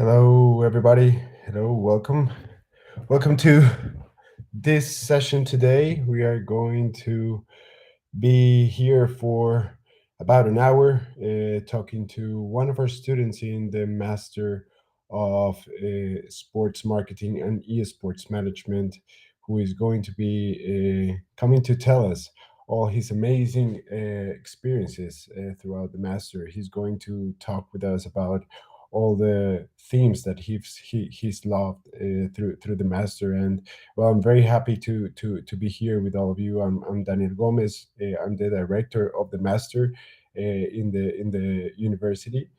Hello, everybody. Hello, welcome. Welcome to this session today. We are going to be here for about an hour talking to one of our students in the Master of Sports Marketing and eSports Management, who is going to be coming to tell us all his amazing experiences throughout the Master. He's going to talk with us about all the themes that he's loved through the Master. And well, I'm very happy to be here with all of you. I'm Daniel Gomez. I'm the director of the master in the university.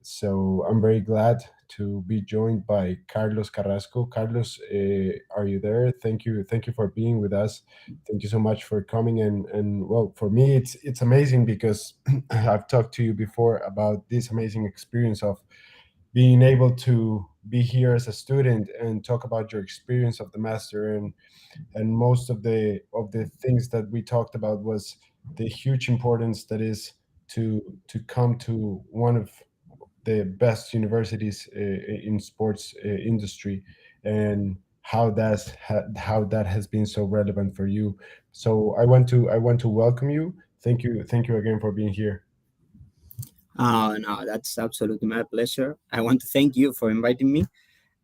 So I'm very glad to be joined by Carlos Carrasco. Carlos, are you there? Thank you for being with us. Thank you so much for coming. And well, for me, it's amazing because I've talked to you before about this amazing experience of being able to be here as a student and talk about your experience of the master, and most of the things that we talked about was the huge importance that is to come to one of the best universities in sports industry, and how that has been so relevant for you. So I want to welcome you. Thank you again for being here. No, that's absolutely my pleasure. I want to thank you for inviting me,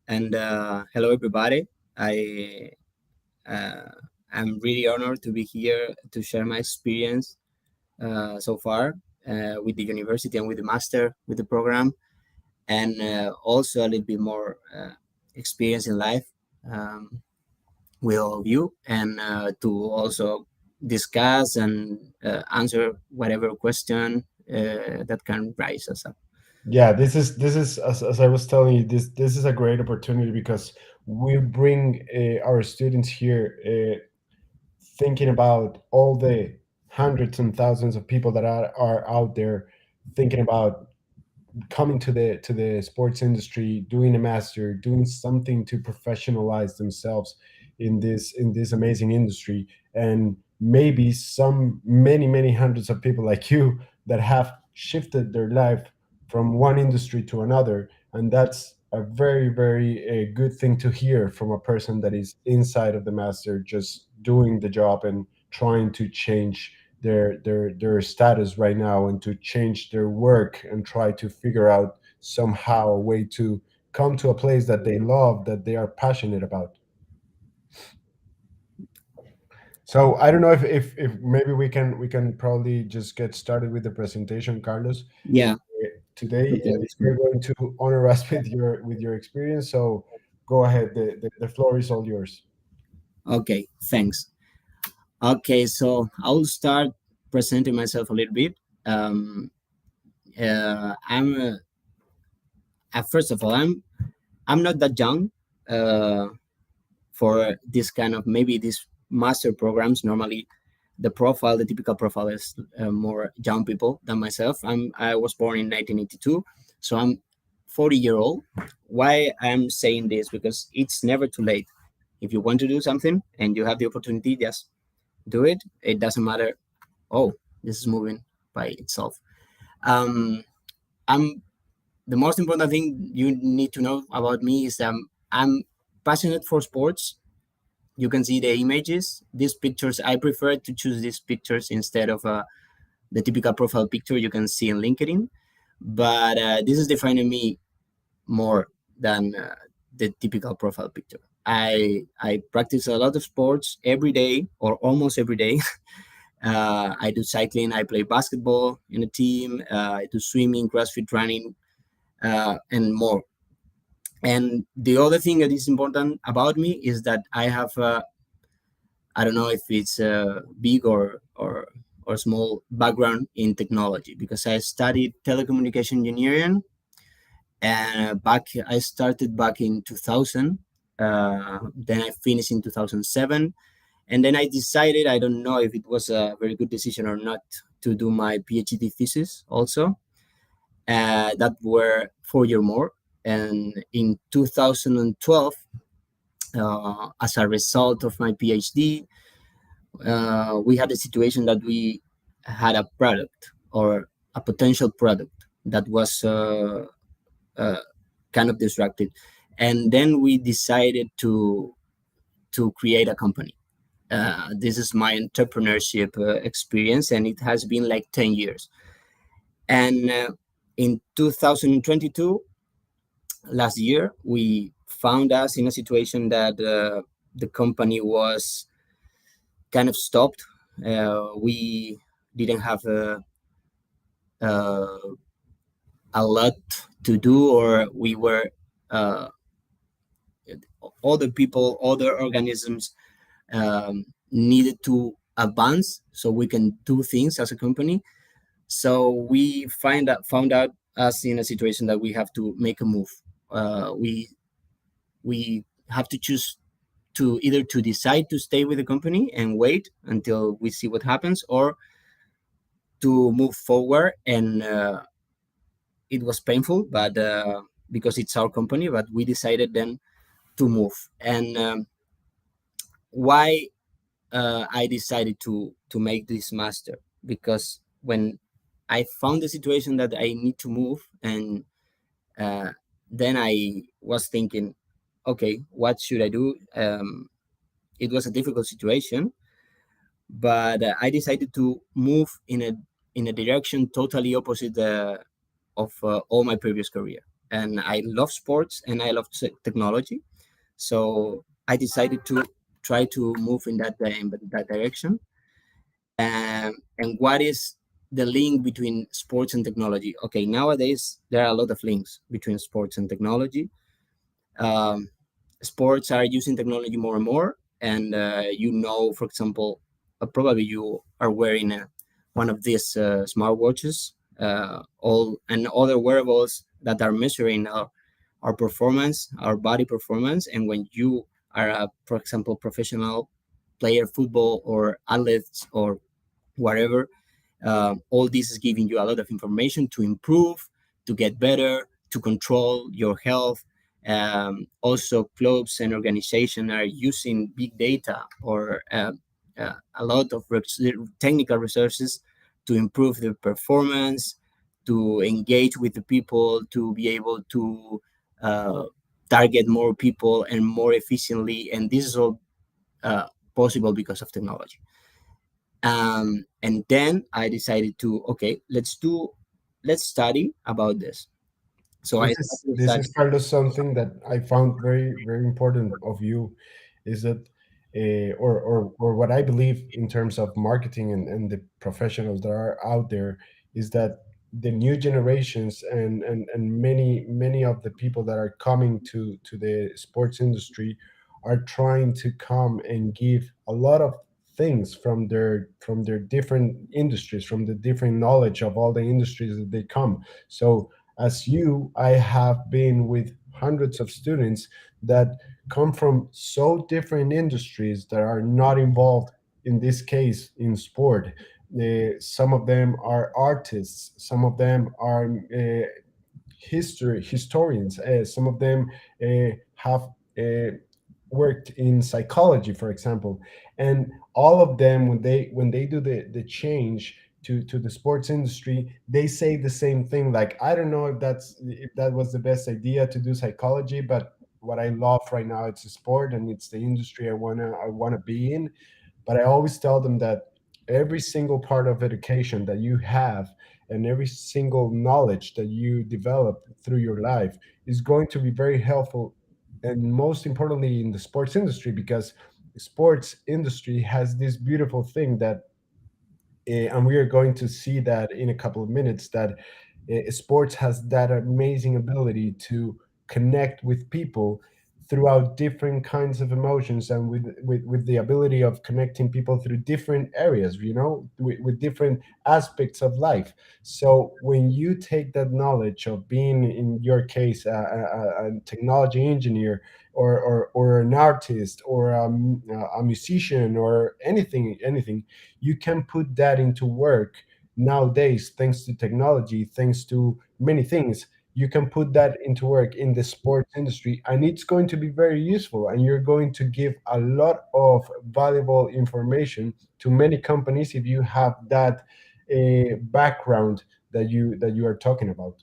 and hello everybody. I uh, I'm really honored to be here to share my experience so far with the university and with the master with the program, and also a little bit more experience in life um, with all of you, and to also discuss and answer whatever question that can rise us up. Yeah, this is as I was telling you, this is a great opportunity because we bring our students here thinking about all the hundreds and thousands of people that are out there thinking about coming to the sports industry, doing a master, doing something to professionalize themselves in this amazing industry, and maybe some many hundreds of people like you that have shifted their life from one industry to another, and that's a very good thing to hear from a person that is inside of the master, just doing the job and trying to change their status right now, and to change their work and try to figure out somehow a way to come to a place that they love, that they are passionate about. So I don't know if maybe we can probably just get started with the presentation, Carlos. Yeah. Today Okay, let's go. you're going to honor us with your experience, so go ahead. The floor is all yours. Okay, thanks. Okay, so I'll start presenting myself a little bit. Um, I'm First of all, I'm not that young uh, for this kind of maybe these master programs. Normally, the typical profile is more young people than myself. I was born in 1982, so I'm 40-year old. Why I'm saying this? Because it's never too late. If you want to do something and you have the opportunity, just do it. It doesn't matter. Oh, this is moving by itself. Um, I'm The most important thing you need to know about me is I'm passionate for sports. You can see the images. These pictures, I prefer to choose these pictures instead of the typical profile picture you can see in LinkedIn. But this is defining me more than the typical profile picture. I practice a lot of sports every day or almost every day. I do cycling. I play basketball in a team. I do swimming, CrossFit, running, and more. And the other thing that is important about me is that I have I don't know if it's a big or small background in technology because I studied telecommunication engineering, and back I started back in 2000. Then I finished in 2007, and then I decided, I don't know if it was a very good decision or not, to do my PhD thesis also. That were 4 year more. And in 2012, as a result of my PhD, we had a situation that we had a product or a potential product that was uh, kind of distracted. And then we decided to create a company. This is my entrepreneurship experience, and it has been like 10 years. And in 2022, last year, we found us in a situation that the company was kind of stopped. We didn't have uh, a lot to do, or we were uh, other people, other organisms needed to advance so we can do things as a company. So we found out us in a situation that we have to make a move. We have to choose to either to decide to stay with the company and wait until we see what happens, or to move forward. And it was painful, but because it's our company, but we decided then to move. And why I decided to make this master? Because when I found the situation that I need to move, and uh, then I was thinking, okay, what should I do? It was a difficult situation, but I decided to move in a direction totally opposite of all my previous career. And I love sports and I love technology, so I decided to try to move in that direction. And what is the link between sports and technology? Okay, nowadays there are a lot of links between sports and technology. um, Sports are using technology more and more, and for example, probably you are wearing one of these smartwatches, all and other wearables that are measuring our performance, our body performance. And when you are a, for example, professional player, football or athletes or whatever, all this is giving you a lot of information to improve, to get better, to control your health. Also, clubs and organizations are using big data or a lot of technical resources to improve their performance, to engage with the people, to be able to uh, target more people and more efficiently. And this is all uh, possible because of technology. And then I decided to, okay, let's study about this. So I started This studying. is Carlos. Something that I found very important of you is that, or what I believe in terms of marketing and the professionals that are out there is that the new generations and many of the people that are coming to the sports industry are trying to come and give a lot of things from their different industries, from the different knowledge of all the industries that they come. So as you, I have been with hundreds of students that come from so different industries that are not involved, in this case, in sport. Some of them are artists, some of them are historians, some of them have uh, worked in psychology, for example. And all of them, when they do the change to the sports industry, they say the same thing, like, I don't know if that was the best idea to do psychology, but what I love right now, it's a sport and it's the industry I want to be in. But I always tell them that every single part of education that you have and every single knowledge that you develop through your life is going to be very helpful, and most importantly in the sports industry, because the sports industry has this beautiful thing that, and we are going to see that in a couple of minutes, that sports has that amazing ability to connect with people throughout different kinds of emotions, and with the ability of connecting people through different areas, with different aspects of life. So when you take that knowledge of being, in your case, a technology engineer, or an artist, or a musician, or anything, you can put that into work nowadays, thanks to technology, thanks to many things. You can put that into work in the sports industry, and it's going to be very useful, and you're going to give a lot of valuable information to many companies if you have that background that you are talking about.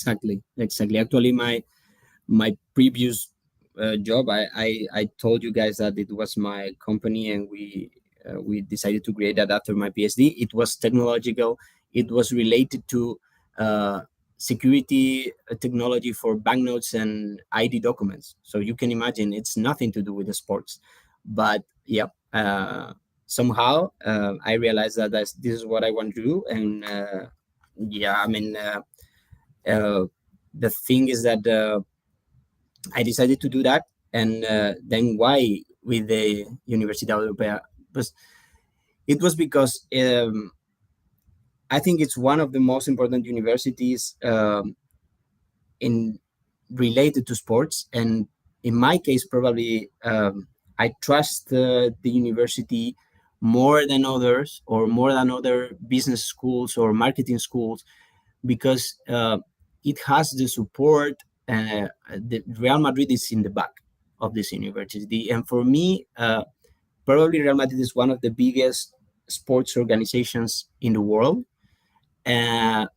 Exactly. Actually, my previous job, I told you guys that it was my company, and we decided to create that after my PhD. It was technological. It was related to uh, security technology for banknotes and ID documents. So you can imagine it's nothing to do with the sports, but yeah. Somehow I realized that this is what I want to do, and yeah, I mean, uh, the thing is that I decided to do that, and then why with the Universidad Europea? But it was because I think it's one of the most important universities in related to sports, and in my case, probably I trust the university more than others, or more than other business schools or marketing schools, because it has the support. The Real Madrid is in the back of this university, and for me, probably Real Madrid is one of the biggest sports organizations in the world, uh,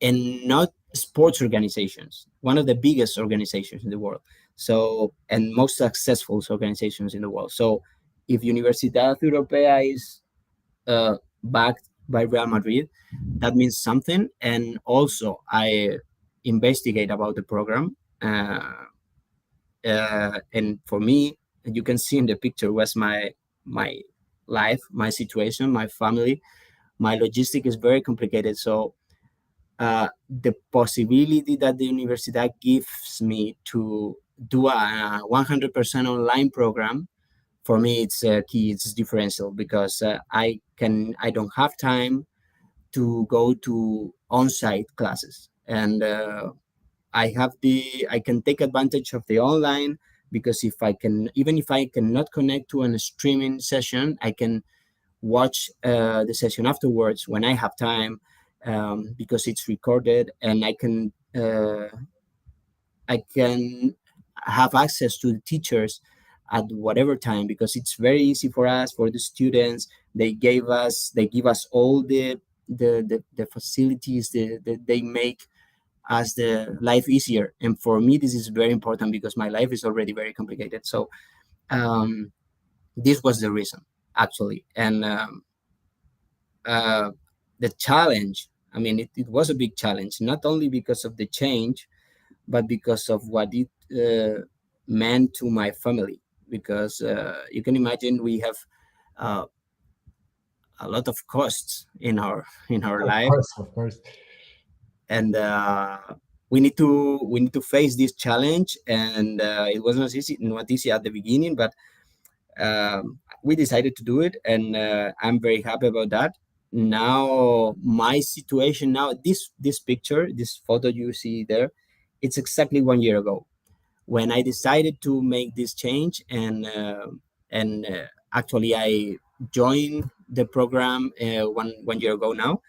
and not sports organizations, one of the biggest organizations in the world. So, and most successful organizations in the world. So, if Universidad Europea is backed by Real Madrid, that means something. And also, I investigate about the program, and for me, you can see in the picture was my life, my situation, my family. My logistic is very complicated, so the possibility that the university gives me to do a 100% online program, for me it's key, it's differential, because I don't have time to go to on-site classes, and I can take advantage of the online, because if I can, even if I cannot connect to a streaming session, I can watch the session afterwards when I have time, because it's recorded, and I can have access to the teachers at whatever time, because it's very easy for us, for the students. They give us all the facilities, they make us the life easier. And for me, this is very important, because my life is already very complicated. So um, this was the reason, actually. And uh, the challenge, I mean, it was a big challenge, not only because of the change, but because of what it meant to my family. Because you can imagine we have uh, a lot of costs in our in our Of life, course, of course. and we need to face this challenge. And it was not easy at the beginning, but we decided to do it, and I'm very happy about that. Now my situation, now this picture, this photo you see there, it's exactly 1 year ago when I decided to make this change. And actually I joined the program one year ago now.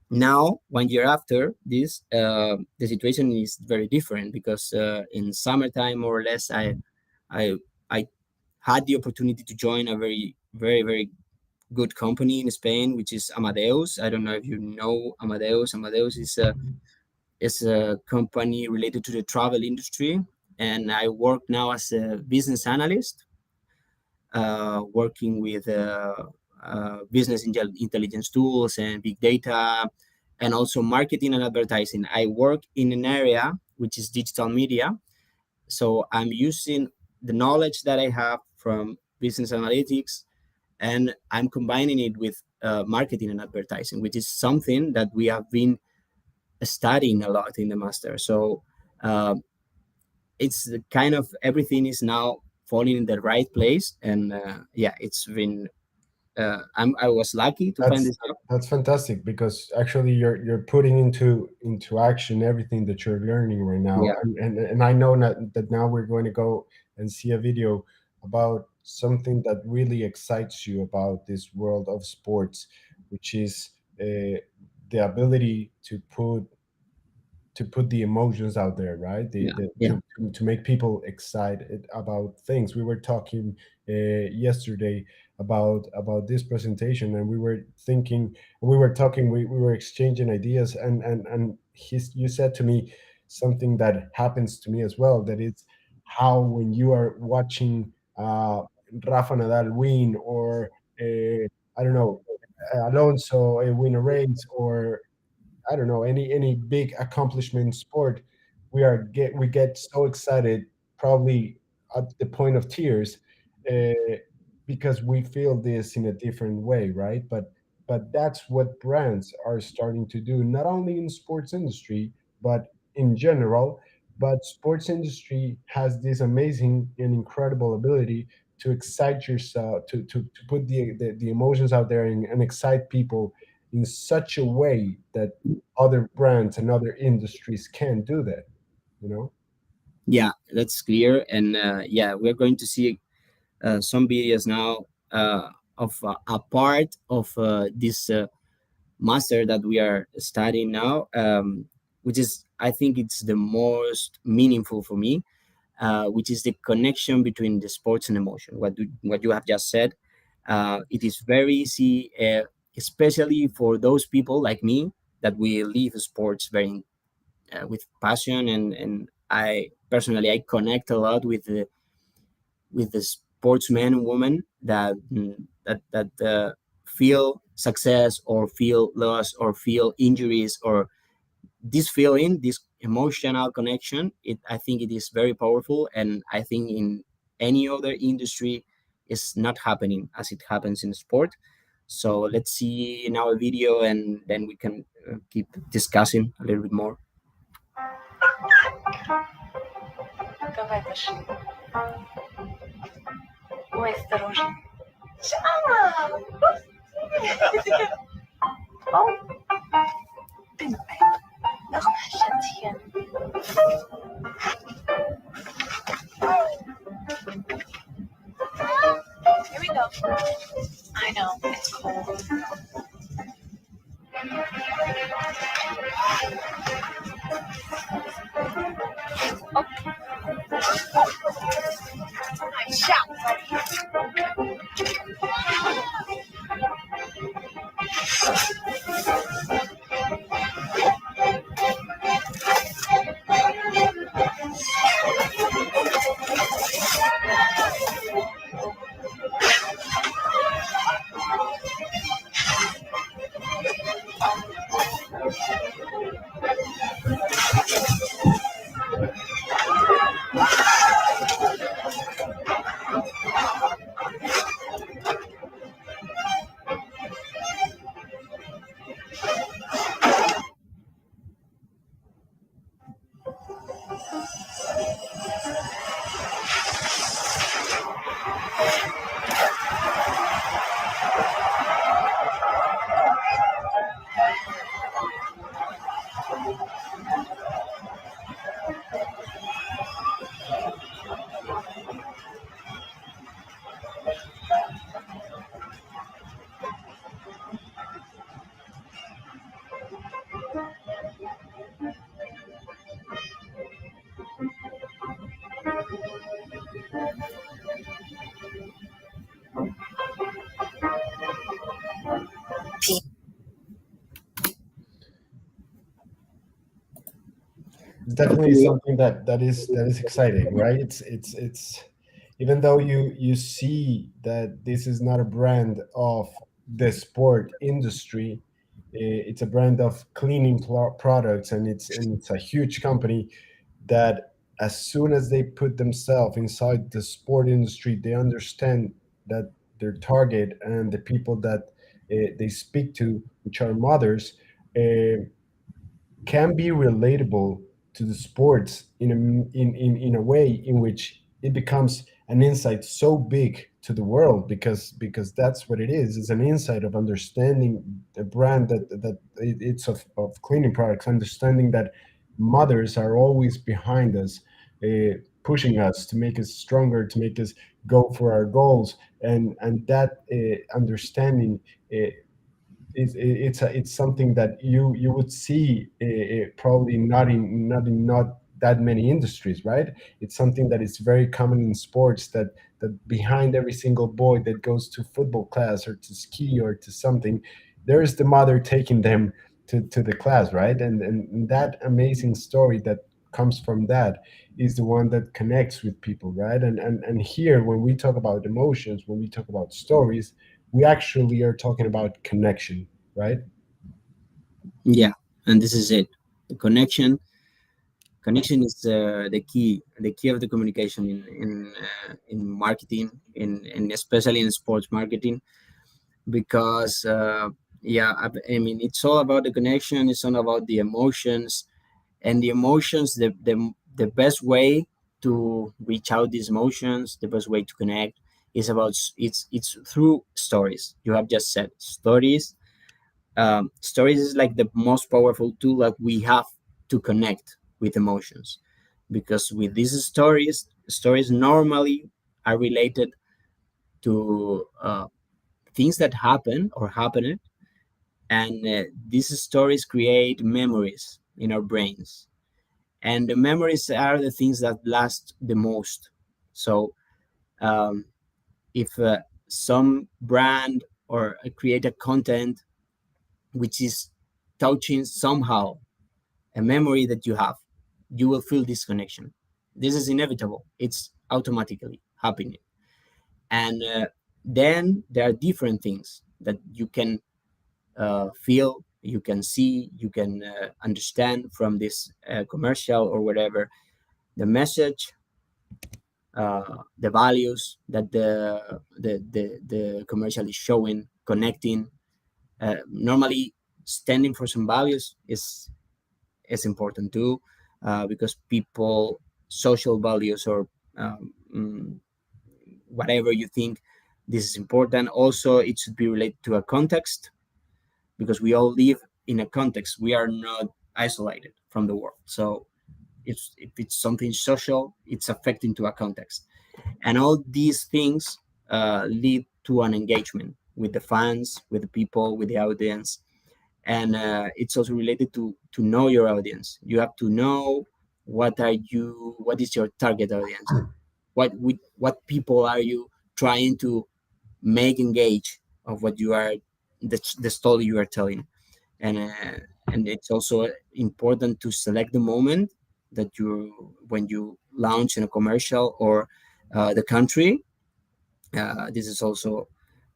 Now 1 year after this, the situation is very different, because in summertime, more or less, I I had the opportunity to join a very good company in Spain, which is Amadeus. I don't know if you know Amadeus. Amadeus is a company related to the travel industry, and I work now as a business analyst, working with business intelligence tools and big data, and also marketing and advertising. I work in an area which is digital media, so I'm using the knowledge that I have from business analytics, and I'm combining it with marketing and advertising, which is something that we have been studying a lot in the master. So uh, it's the kind of everything is now falling in the right place, and yeah, it's been. I was lucky to find That's this job. that's fantastic, because actually you're putting into action everything that you're learning right now. Yeah, And I know that now we're going to go and see a video about something that really excites you about this world of sports, which is the ability to put the emotions out there, right? yeah, The yeah, to make people excited about things. We were talking yesterday about this presentation, and we were thinking, we were talking, we were exchanging ideas, and you said to me something that happens to me as well, that it's how when you are watching Rafa Nadal win, or I don't know, Alonso win a race, or I don't know, any big accomplishment in sport, we get so excited, probably at the point of tears, uh, because we feel this in a different way, right? But that's what brands are starting to do, not only in sports industry, but in general. But sports industry has this amazing and incredible ability to excite yourself, to put the emotions out there, and excite people in such a way that other brands and other industries can do that, you know? Yeah, that's clear. And yeah, we're going to see some videos now of a part of this master that we are studying now, which is, I think, it's the most meaningful for me, which is the connection between the sports and emotion. What you have just said, it is very easy, especially for those people like me that we live sports very with passion, and I personally I connect a lot with the sportsmen and women that feel success or feel loss or feel injuries, or this feeling, this emotional connection. I think it is very powerful, and I think in any other industry is not happening as it happens in sport. So let's see now a video, and then we can keep discussing a little bit more. Давай пошли. Ой, осторожно. Oh, 并没有，那很神奇。Here we go. I know, it's cold. It's definitely something that is exciting, right? It's even though you see that this is not a brand of the sport industry, it's a brand of cleaning products, and it's a huge company that as soon as they put themselves inside the sport industry, they understand that their target and the people that they speak to, which are mothers, uh, can be relatable to the sports in a way in which it becomes an insight so big to the world, because that's what it is. It's an insight of understanding the brand, it's of cleaning products, understanding that mothers are always behind us, pushing us to make us stronger, to make us go for our goals, and that understanding it's something that you would see, probably not that many industries, right? It's something that is very common in sports, that behind every single boy that goes to football class or to ski or to something, there's the mother taking them to the class, right? And that amazing story that comes from that is the one that connects with people, right? And here, when we talk about emotions, when we talk about stories, we actually are talking about connection, right? Yeah, and this is it. The connection is the key of the communication in marketing, in especially in sports marketing, because yeah, I mean, it's all about the connection. It's all about the emotions, and the emotions. The best way to reach out these emotions, the best way to connect, is about it's through stories. You have just said stories. Stories is like the most powerful tool that we have to connect with emotions, because with these stories normally are related to things that happen or happened, and these stories create memories in our brains, and the memories are the things that last the most. So um, if some brand or create a content which is touching somehow a memory that you have, you will feel this connection. This is inevitable. It's automatically happening. And then there are different things that you can feel, you can see, you can understand from this commercial or whatever. The message, the values that the commercial is showing, connecting. Normally, standing for some values is important too, because people social values or whatever you think this is important. Also, it should be related to a context, because we all live in a context. We are not isolated from the world. So if it's something social, it's affecting to a context, and all these things lead to an engagement with the fans, with the people, with the audience. And it's also related to know your audience. You have to know what is your target audience, what people are you trying to make engage of what you are, the story you are telling. And it's also important to select the moment that you when you launch in a commercial or the country. This is also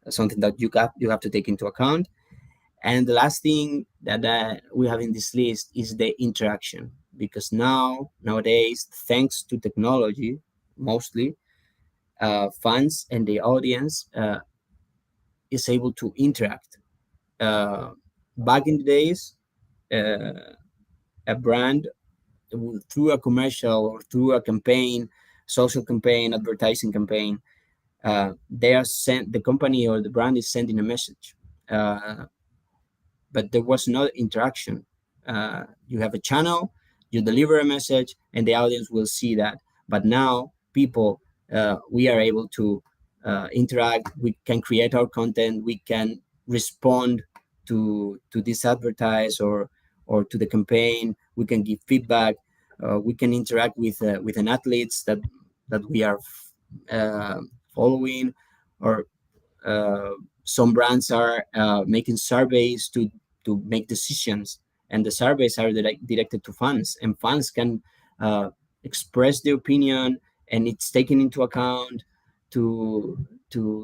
something that you have to take into account. And the last thing that we have in this list is the interaction, because nowadays, thanks to technology, mostly fans and the audience is able to interact. Uh, Back in the days, uh, a brand through a commercial or through a campaign, social campaign, advertising campaign, they are sent. The company or the brand is sending a message. But there was no interaction. You have a channel, you deliver a message, and the audience will see that. But now, people, we are able to interact. We can create our content. We can respond to this advertise or to the campaign. We can give feedback. We can interact with an athletes that we are uh, following, or uh, some brands are making surveys to make decisions, and the surveys are directed to fans, and fans can uh, express their opinion, and it's taken into account to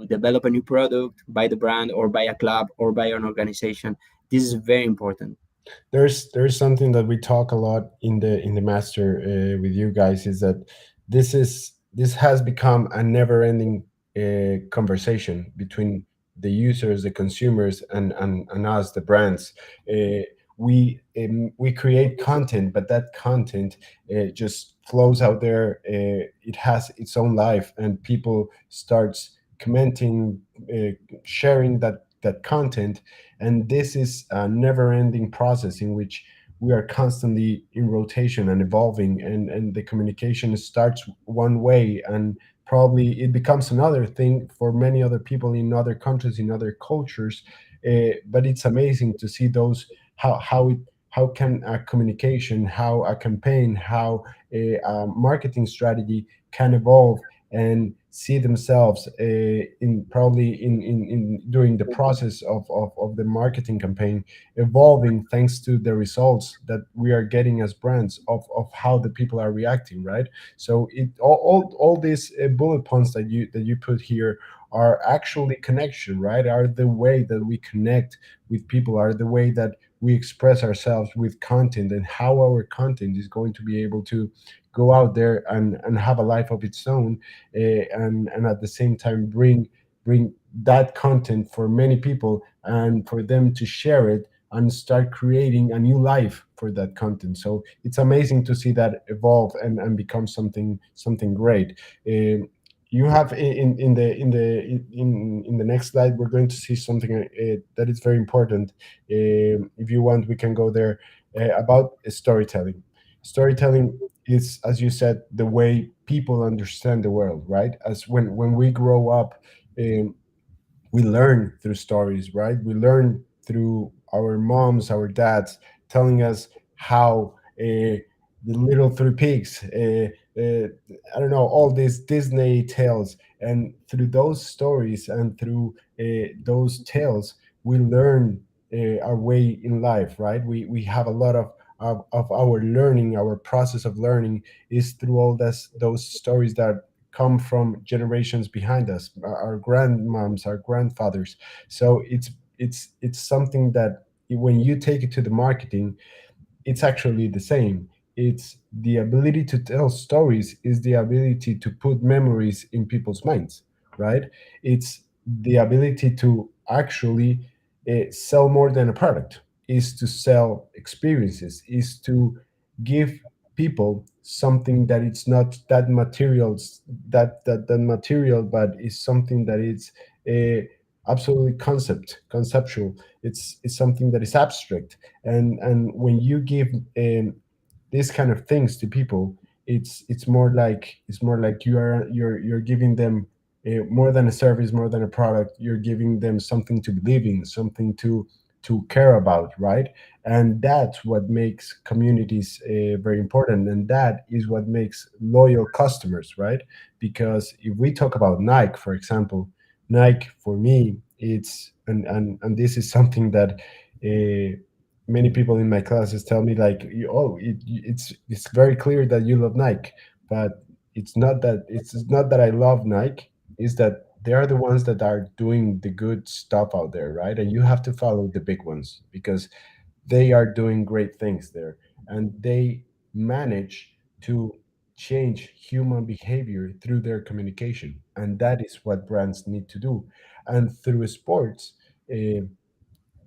develop a new product by the brand or by a club or by an organization. This is very important. There's something that we talk a lot in the master with you guys, is that this has become a never ending conversation between the users, the consumers, and us, the brands. uh, we create content, but that content just flows out there. It has its own life, and people starts commenting, sharing that content. And this is a never ending process in which we are constantly in rotation and evolving, and the communication starts one way, and probably it becomes another thing for many other people in other countries, in other cultures. But it's amazing to see those, how it how can a communication, how a campaign, how a marketing strategy can evolve and see themselves in probably in during the process of the marketing campaign evolving thanks to the results that we are getting as brands of how the people are reacting, right? So all these bullet points that you put here are actually connection, right? Are the way that we connect with people, are the way that we express ourselves with content, and how our content is going to be able to go out there and have a life of its own, and at the same time bring that content for many people and for them to share it and start creating a new life for that content. So it's amazing to see that evolve and become something great. You have in the next slide, we're going to see something that is very important. If you want, we can go there, about storytelling. Storytelling is, as you said, the way people understand the world, right? As when we grow up, um, we learn through stories, right? We learn through our moms, our dads telling us how the little three pigs, I don't know, all these Disney tales. And through those stories and through those tales, we learn our way in life, right? We have a lot of our learning, our process of learning is through all those stories that come from generations behind us, our grandmoms, our grandfathers. So it's something that when you take it to the marketing, it's actually the same. It's the ability to tell stories, is the ability to put memories in people's minds, right? It's the ability to actually sell more than a product, is to sell experiences, is to give people something that it's not that materials that material, but is something that it's absolutely conceptual. It's something that is abstract. And when you give these kind of things to people, it's more like you're giving them more than a service, more than a product. You're giving them something to believe in, something to care about, right? And that's what makes communities very important, and that is what makes loyal customers, right? Because if we talk about Nike, for example, Nike for me, it's and this is something that uh, many people in my classes tell me, like, oh, it's very clear that you love Nike, but it's not that I love Nike. Is that they are the ones that are doing the good stuff out there, right? And you have to follow the big ones because they are doing great things there, and they manage to change human behavior through their communication, and that is what brands need to do. And through sports, uh,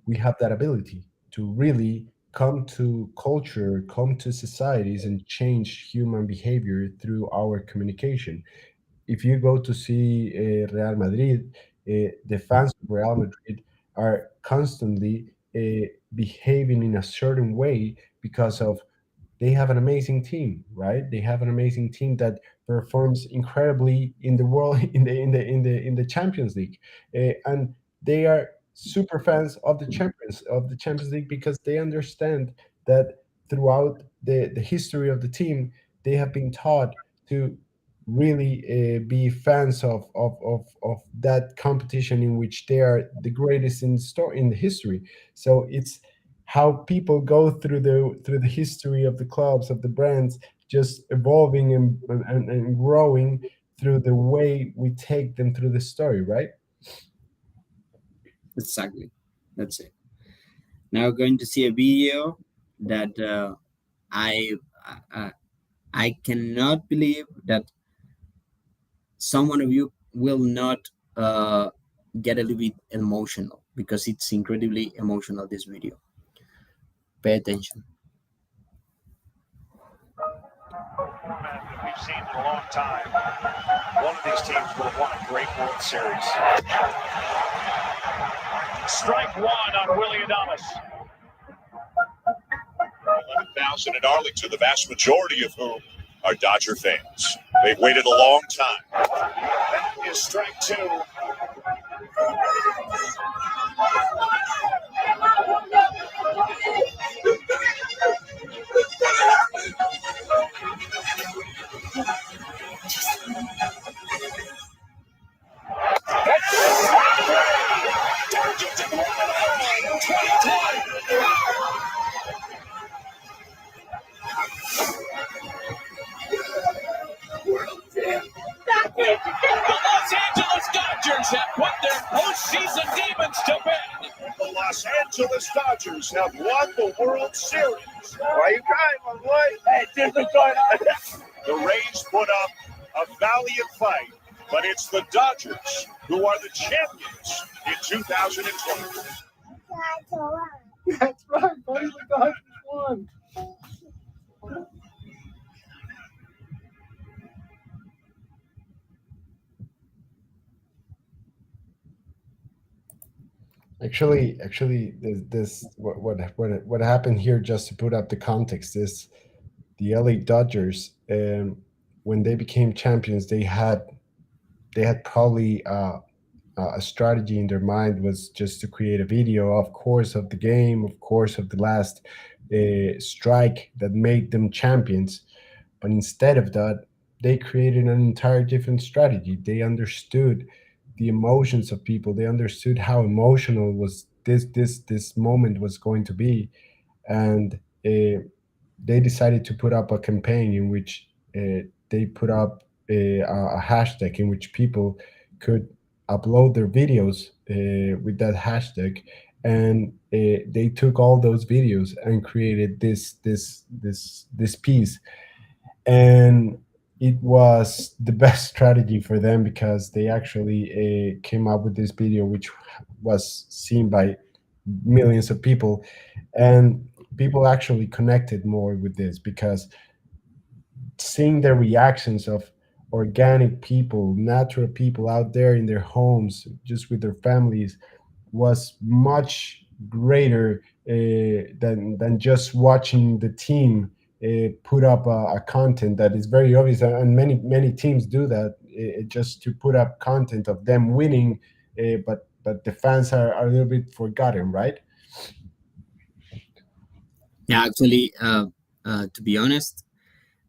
we have that ability to really come to culture, come to societies, and change human behavior through our communication. If you go to see Real Madrid, the fans of Real Madrid are constantly behaving in a certain way because of they have an amazing team, right? They have an amazing team that performs incredibly in the world in the Champions League, and they are super fans of the Champions League because they understand that throughout the history of the team, they have been taught to really be fans of that competition in which they are the greatest in the history. So it's how people go through the history of the clubs, of the brands, just evolving and growing through the way we take them through the story, right? Exactly. That's it. Now we're going to see a video that I, I I cannot believe that someone of you will not get a little bit emotional because it's incredibly emotional. This video. Pay attention. That we've seen in a long time. One of these teams will have won a great World Series. Strike one on Willie Adames. 11,000 in Arlington, the vast majority of whom are Dodger fans. They've waited a long time. That is strike two. Los Angeles Dodgers have won the World Series. Why are you crying, my boy? Hey, difficult. The Rays put up a valiant fight, but it's the Dodgers who are the champions in 2020. That's right, buddy. The Dodgers won. Actually, this what happened here? Just to put up the context, is the LA Dodgers. When they became champions, they had probably a strategy in their mind was just to create a video, of course, of the game, of course, of the last strike that made them champions. But instead of that, they created an entire different strategy. They understood the emotions of people. They understood how emotional was this moment was going to be, and they decided to put up a campaign in which they put up a hashtag in which people could upload their videos with that hashtag, and they took all those videos and created this piece, and it was the best strategy for them because they actually came up with this video which was seen by millions of people, and people actually connected more with this because seeing the reactions of organic people, natural people out there in their homes, just with their families, was much greater than just watching the team put up a content that is very obvious, and many teams do that just to put up content of them winning, but the fans are a little bit forgotten, right? Yeah, actually, to be honest,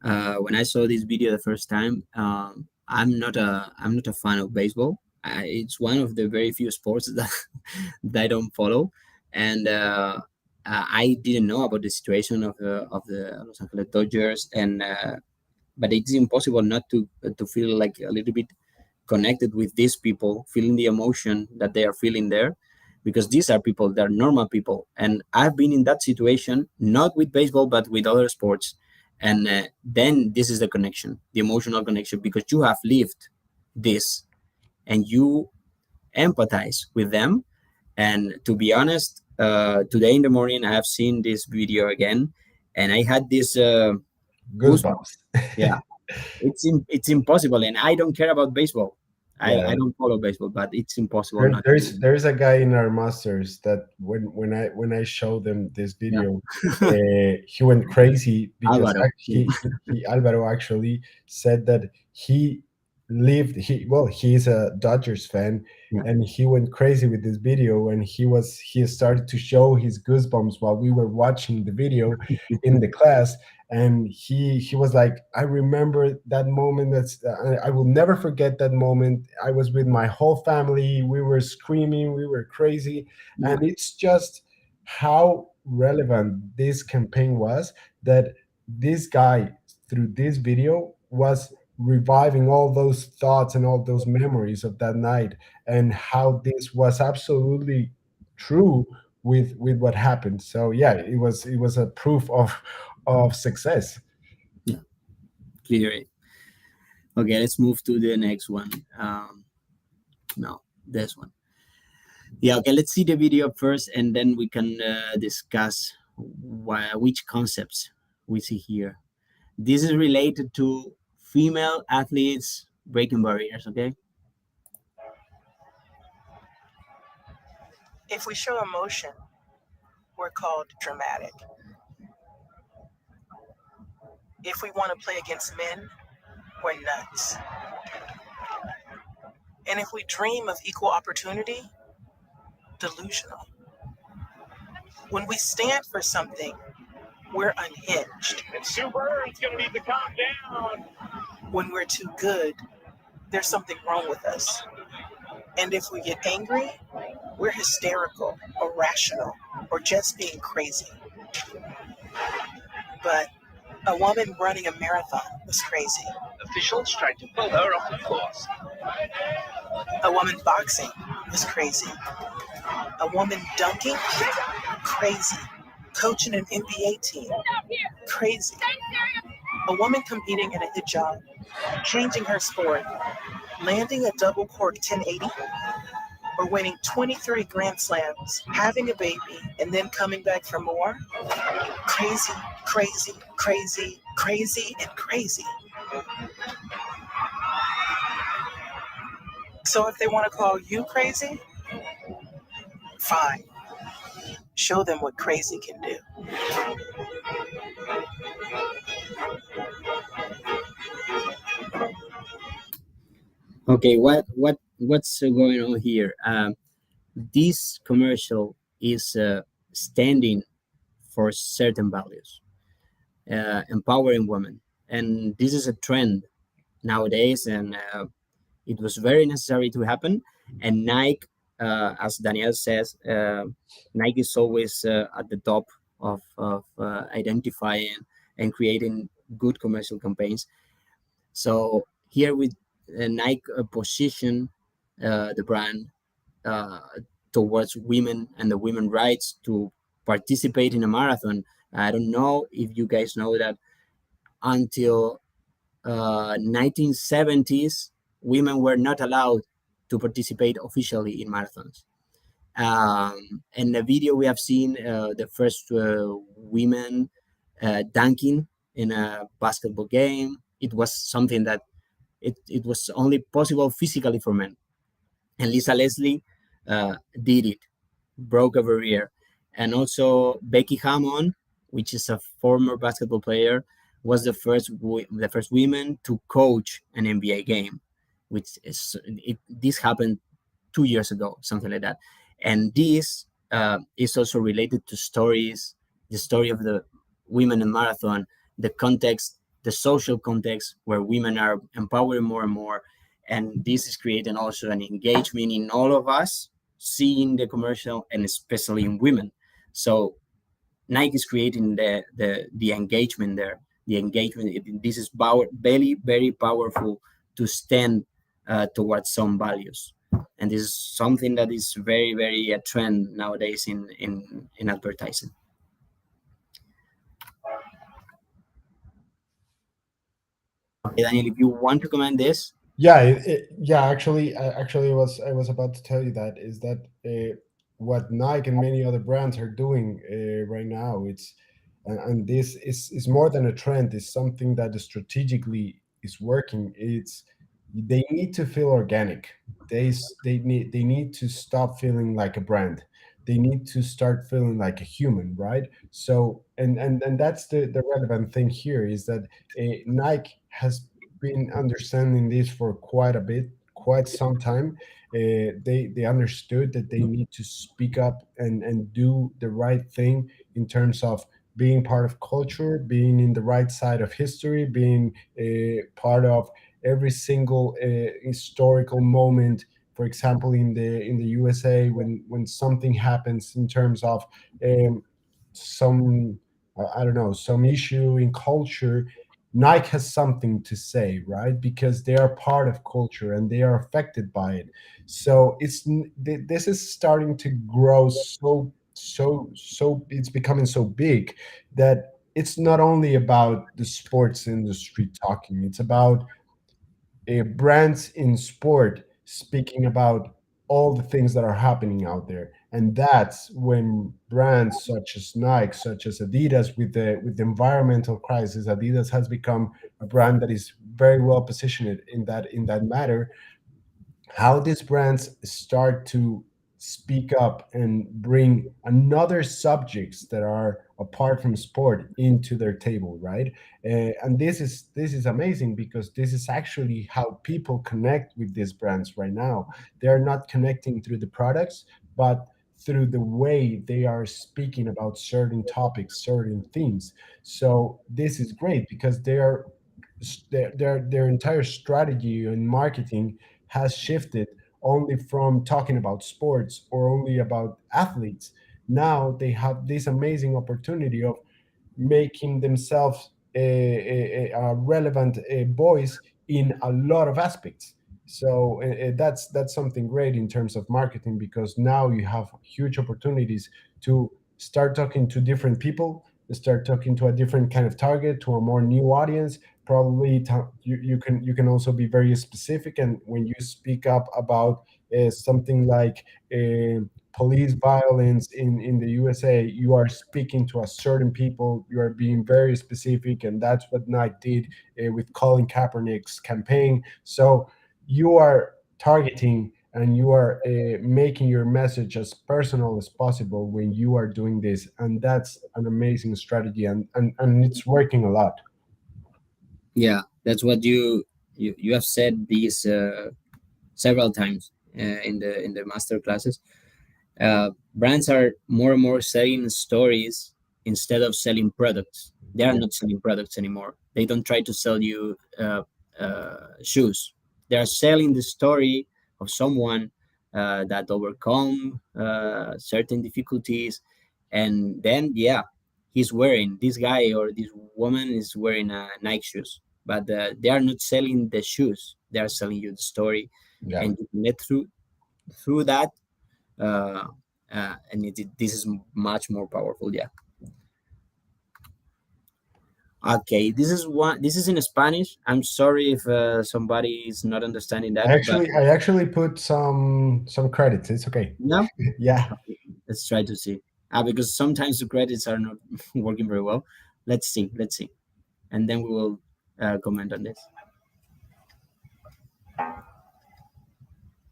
when I saw this video the first time, I'm not a fan of baseball. It's one of the very few sports that that I don't follow, and I didn't know about the situation of the Los Angeles Dodgers, and but it's impossible not to feel like a little bit connected with these people, feeling the emotion that they are feeling there, because these are people, they're normal people. And I've been in that situation, not with baseball, but with other sports. And then this is the connection, the emotional connection, because you have lived this and you empathize with them. And to be honest, today in the morning, I have seen this video again, and I had this goosebumps. Goosebumps. Yeah, it's impossible, and I don't care about baseball. I Yeah. don't follow baseball, but it's impossible There, not there's to. there's a guy in our masters that when I show them this Yeah, video, he went crazy because Alvaro. Yeah, Alvaro actually said that he lived he well he's a Dodgers fan, yeah, and he went crazy with this video, and he started to show his goosebumps while we were watching the video in the class, and he was like, I remember that moment. I will never forget that moment. I was with my whole family, we were screaming, we were crazy. yeah, And it's just how relevant this campaign was, that this guy, through this video, was reviving all those thoughts and all those memories of that night, and how this was absolutely true with what happened. So yeah, it was a proof of success. yeah. Clear. Okay, let's move to the next one. No, this one. Yeah, okay, let's see the video first, and then we can discuss which concepts we see here. This is related to female athletes breaking barriers, okay? If we show emotion, we're called dramatic. If we want to play against men, we're nuts. And if we dream of equal opportunity, delusional. When we stand for something, we're unhinged. And Super is going to need to calm down. When we're too good, there's something wrong with us. And if we get angry, we're hysterical, irrational, or just being crazy. But a woman running a marathon was crazy. Officials tried to pull her off the course. A woman boxing was crazy. A woman dunking? Crazy. Coaching an NBA team? Crazy. A woman competing in a hijab, changing her sport, landing a double cork 1080, or winning 23 Grand Slams, having a baby, and then coming back for more? Crazy, crazy, crazy, crazy, and crazy. So if they want to call you crazy, fine. Show them what crazy can do. Okay, what's going on here? This commercial is standing for certain values, empowering women, and this is a trend nowadays, and it was very necessary to happen. And Nike, as Daniel says, Nike is always at the top of identifying and creating good commercial campaigns. So here with Nike position the brand uh, towards women and the women rights to participate in a marathon. I don't know if you guys know that until 1970s, women were not allowed to participate officially in marathons. In the video, we have seen the first women dunking in a basketball game. It was something that it was only possible physically for men. And Lisa Leslie did it, broke a barrier. And also Becky Hammond, which is a former basketball player, was the first woman to coach an NBA game, which this happened 2 years ago, something like that. And this is also related to stories, the story of the women in marathon, the context, the social context where women are empowering more and more. And this is creating also an engagement in all of us seeing the commercial and especially in women. So Nike is creating the engagement there. The engagement. This is very very powerful to stand towards some values, and this is something that is very very a trend nowadays in advertising. Okay, Daniel, if you want to comment this. Yeah, yeah. Actually, I was about to tell you that is that what Nike and many other brands are doing right now. And this is more than a trend. It's something that strategically is working. It's they need to feel organic. They need to stop feeling like a brand. They need to start feeling like a human, right? So and that's the relevant thing here is that Nike has been understanding this for quite a bit, quite some time. They understood that they need to speak up and do the right thing in terms of being part of culture, being in the right side of history, being part of every single historical moment. For example, in the USA, when something happens in terms of some I don't know, some issue in culture, Nike has something to say, right? Because they are part of culture and they are affected by it. So this is starting to grow so it's becoming so big that it's not only about the sports industry talking. It's about brands in sport speaking about all the things that are happening out there, and that's when brands such as Nike, such as Adidas, with the environmental crisis, Adidas has become a brand that is very well positioned in that matter. How these brands start to speak up and bring another subjects that are apart from sport into their table, right? And this is amazing because this is actually how people connect with these brands right now. They're not connecting through the products, but through the way they are speaking about certain topics, certain themes. So this is great because their entire strategy and marketing has shifted only from talking about sports or only about athletes. Now they have this amazing opportunity of making themselves a relevant voice in a lot of aspects. So that's something great in terms of marketing, because now you have huge opportunities to start talking to different people, start talking to a different kind of target, to a more new audience. Probably you can also be very specific, and when you speak up about something like police violence in the USA, you are speaking to a certain people. You are being very specific, and that's what Nike did with Colin Kaepernick's campaign. So you are targeting, and you are making your message as personal as possible when you are doing this, and that's an amazing strategy, and it's working a lot. Yeah, that's what you have said these several times in the master classes. Brands are more and more selling stories instead of selling products. They are Yeah, not selling products anymore. They don't try to sell you shoes. They are selling the story of someone that overcome certain difficulties, and then yeah, he's wearing, this guy or this woman is wearing Nike shoes, but they are not selling the shoes. They are selling you the story, yeah. and you can let through that, uh, and this is much more powerful. Yeah. Okay, this is one. This is in Spanish. I'm sorry if somebody is not understanding that, but I actually put some credits. It's okay. no. Yeah. Okay, let's try to see. Because sometimes the credits are not working very well. Let's see. Let's see, and then we will comment on this.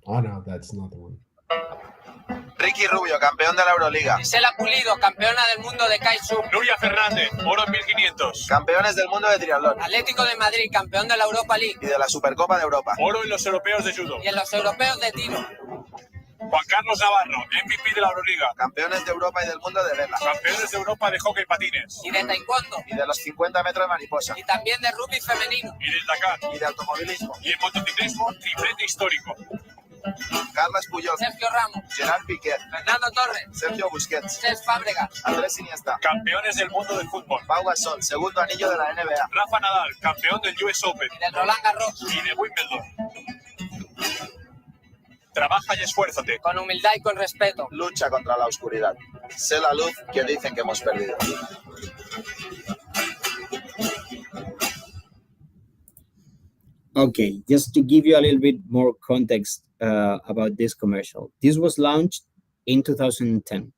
Oh no, that's not the one. Ricky Rubio, campeón de la Euroliga. Gisela Pulido, campeona del mundo de Kaisu. Nuria Fernández, oro en 1500. Campeones del mundo de triatlón. Atlético de Madrid, campeón de la Europa League. Y de la Supercopa de Europa. Oro en los europeos de judo. Y en los europeos de tiro. Juan Carlos Navarro, MVP de la Euroliga. Campeones de Europa y del mundo de vela. Campeones de Europa de hockey patines. Y de taekwondo. Y de los 50 metros mariposa. Y también de rugby femenino. Y del Dakar. Y de automovilismo. Y en motociclismo, triplete histórico. Carles Puyol. Sergio Ramos. Gerard Piqué. Fernando Torres. Sergio Busquets. Cesc Fábregas. Andrés Iniesta. Campeones del mundo del fútbol. Pau Gasol, segundo anillo de la NBA. Rafa Nadal, campeón del US Open. Y del Roland Garros. Y de Wimbledon. Trabaja y esfuérzate. Con humildad y con respeto. Lucha contra la oscuridad. Sé la luz que dicen que hemos perdido. Okay, just to give you a little bit more context about this commercial. This was launched in 2010,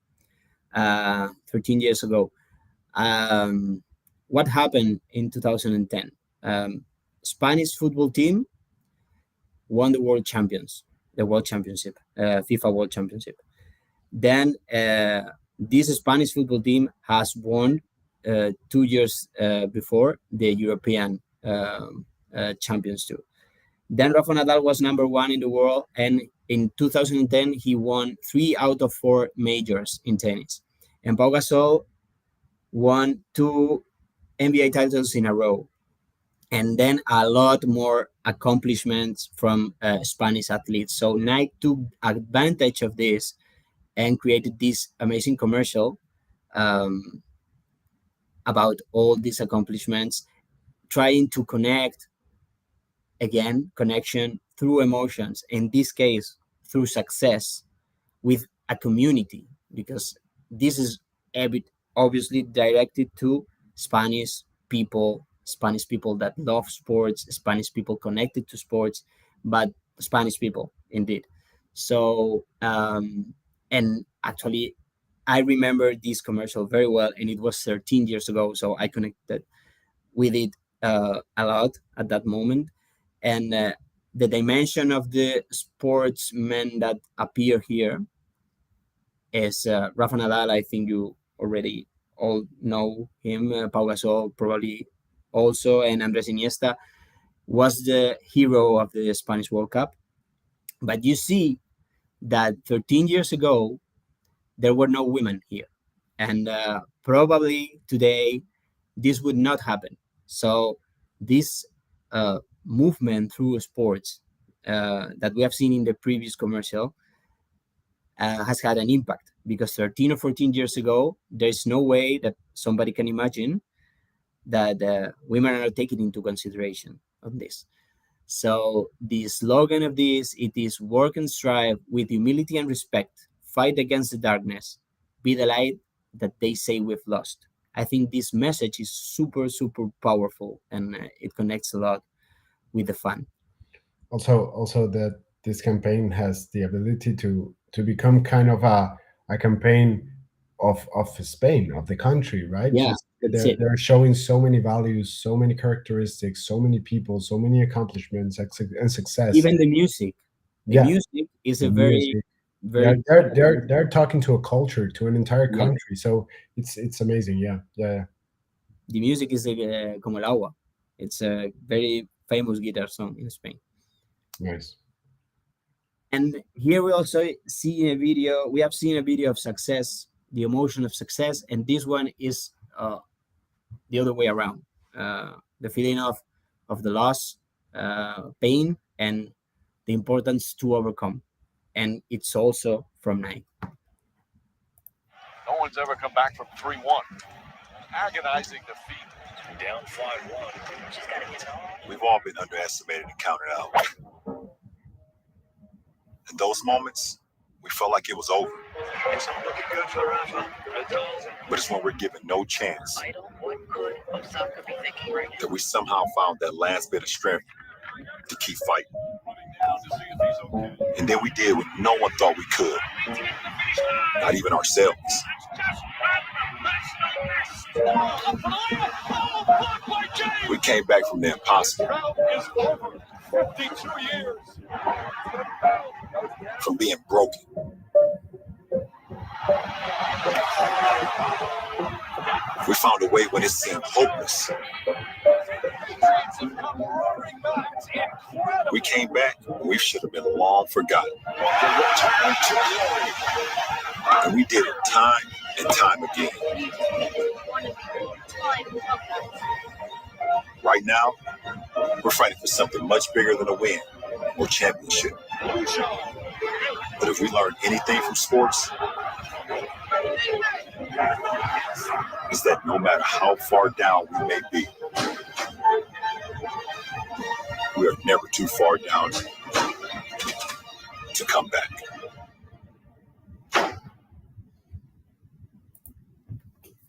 13 years ago. What happened in 2010? Spanish football team won the world championship, FIFA World Championship. Then this Spanish football team has won 2 years before the European champions too. Then Rafa Nadal was number one in the world, and in 2010 he won 3 out of 4 majors in tennis. And Pau Gasol won 2 NBA titles in a row, and then a lot more accomplishments from Spanish athletes. So Nike took advantage of this and created this amazing commercial about all these accomplishments, trying to connect, again, connection through emotions, in this case, through success with a community, because this is a bit obviously directed to Spanish people that love sports, Spanish people connected to sports, but Spanish people indeed. So, and actually, I remember this commercial very well, and it was 13 years ago, so I connected with it a lot at that moment. And the dimension of the sportsmen that appear here is Rafa Nadal. I think you already all know him. Pau Gasol probably also, and Andres Iniesta was the hero of the Spanish World Cup. But you see that 13 years ago, there were no women here. And probably today, this would not happen. So this movement through sports that we have seen in the previous commercial has had an impact, because 13 or 14 years ago, there's no way that somebody can imagine that women are not taken into consideration on this. So the slogan of this, it is work and strive with humility and respect, fight against the darkness, be the light that they say we've lost. I think this message is super, super powerful, and it connects a lot with the fun. Also that this campaign has the ability to become kind of a campaign of Spain, of the country, right? Yeah, Just that's it. they're showing so many values, so many characteristics, so many people, so many accomplishments and success. Even the music. The Yeah, music is the a very, music. very They're talking to a culture, to an entire yeah. country. So it's amazing. Yeah, yeah, yeah. The music is como el agua. It's a very famous guitar song in Spain. Nice. And here we also see a video. We have seen a video of success, the emotion of success, and this one is the other way around. The feeling of the loss, pain, and the importance to overcome. And it's also from Nike. No one's ever come back from 3-1. Agonizing defeat. Down 5-1. We've all been underestimated and counted out. In those moments, we felt like it was over. It's not looking good for Rafa. But it's when we're given no chance Idle, what could Osaka be thinking right now? that we somehow found that last bit of strength to keep fighting. And then we did what no one thought we could. Not even ourselves. We came back from the impossible. From being broken. We found a way when it seemed hopeless. We came back when we should have been long forgotten. And we did it time and time again. Right now, we're fighting for something much bigger than a win or championship. But if we learn anything from sports, is that no matter how far down we may be, we are never too far down to come back.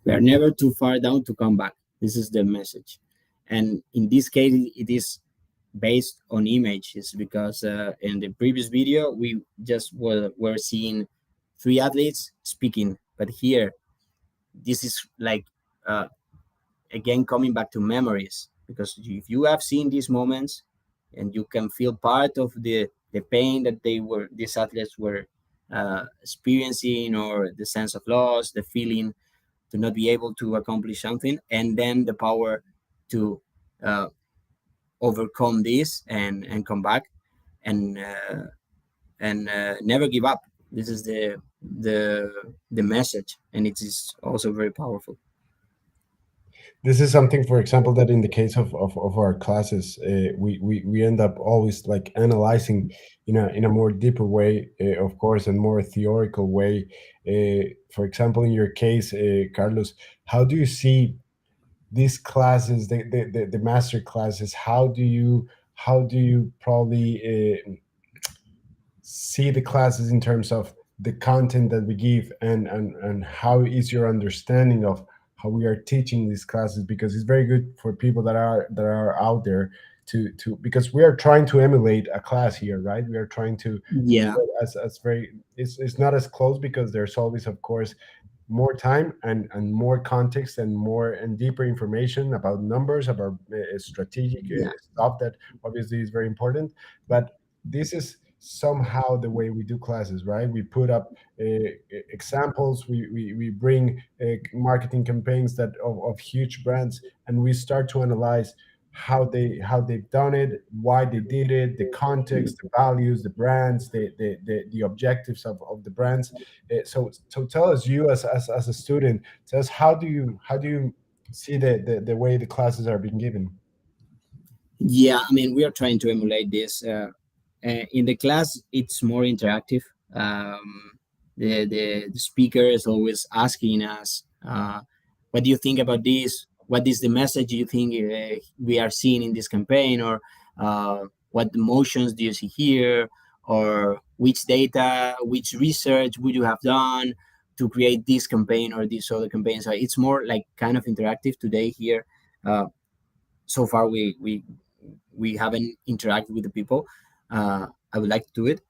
We are never too far down to come back. This is the message. And in this case, it is based on images because in the previous video, we just were seeing three athletes speaking. But here, this is like, again, coming back to memories. Because if you have seen these moments and you can feel part of the pain that these athletes were experiencing, or the sense of loss, the feeling to not be able to accomplish something, and then the power to overcome this and come back and never give up. This is the message, and it is also very powerful. This is something, for example, that in the case of our classes, we end up always like analyzing in a more deeper way, of course, and more theoretical way. For example, in your case, Carlos, how do you see these classes, the master classes? How do you probably see the classes in terms of the content that we give, and how is your understanding of how we are teaching these classes? Because it's very good for people that are out there to because we are trying to emulate a class here, right? We are trying to Yeah, as very it's not as close, because there's always, of course, more time and more context and more and deeper information about numbers, about strategic yeah, stuff that obviously is very important. But this is somehow the way we do classes, right? We put up examples, we bring marketing campaigns that of huge brands, and we start to analyze how they've done it, why they did it, the context, the values, the brands, the objectives of the brands. So tell us, you as a student, tell us, how do you see the way the classes are being given? yeah. I mean, we are trying to emulate this. In the class, it's more interactive. The speaker is always asking us, "What do you think about this? What is the message you think we are seeing in this campaign?" Or what emotions do you see here, or which data, which research would you have done to create this campaign or this other campaign. So it's more like kind of interactive today here. So far we haven't interacted with the people. I would like to do it,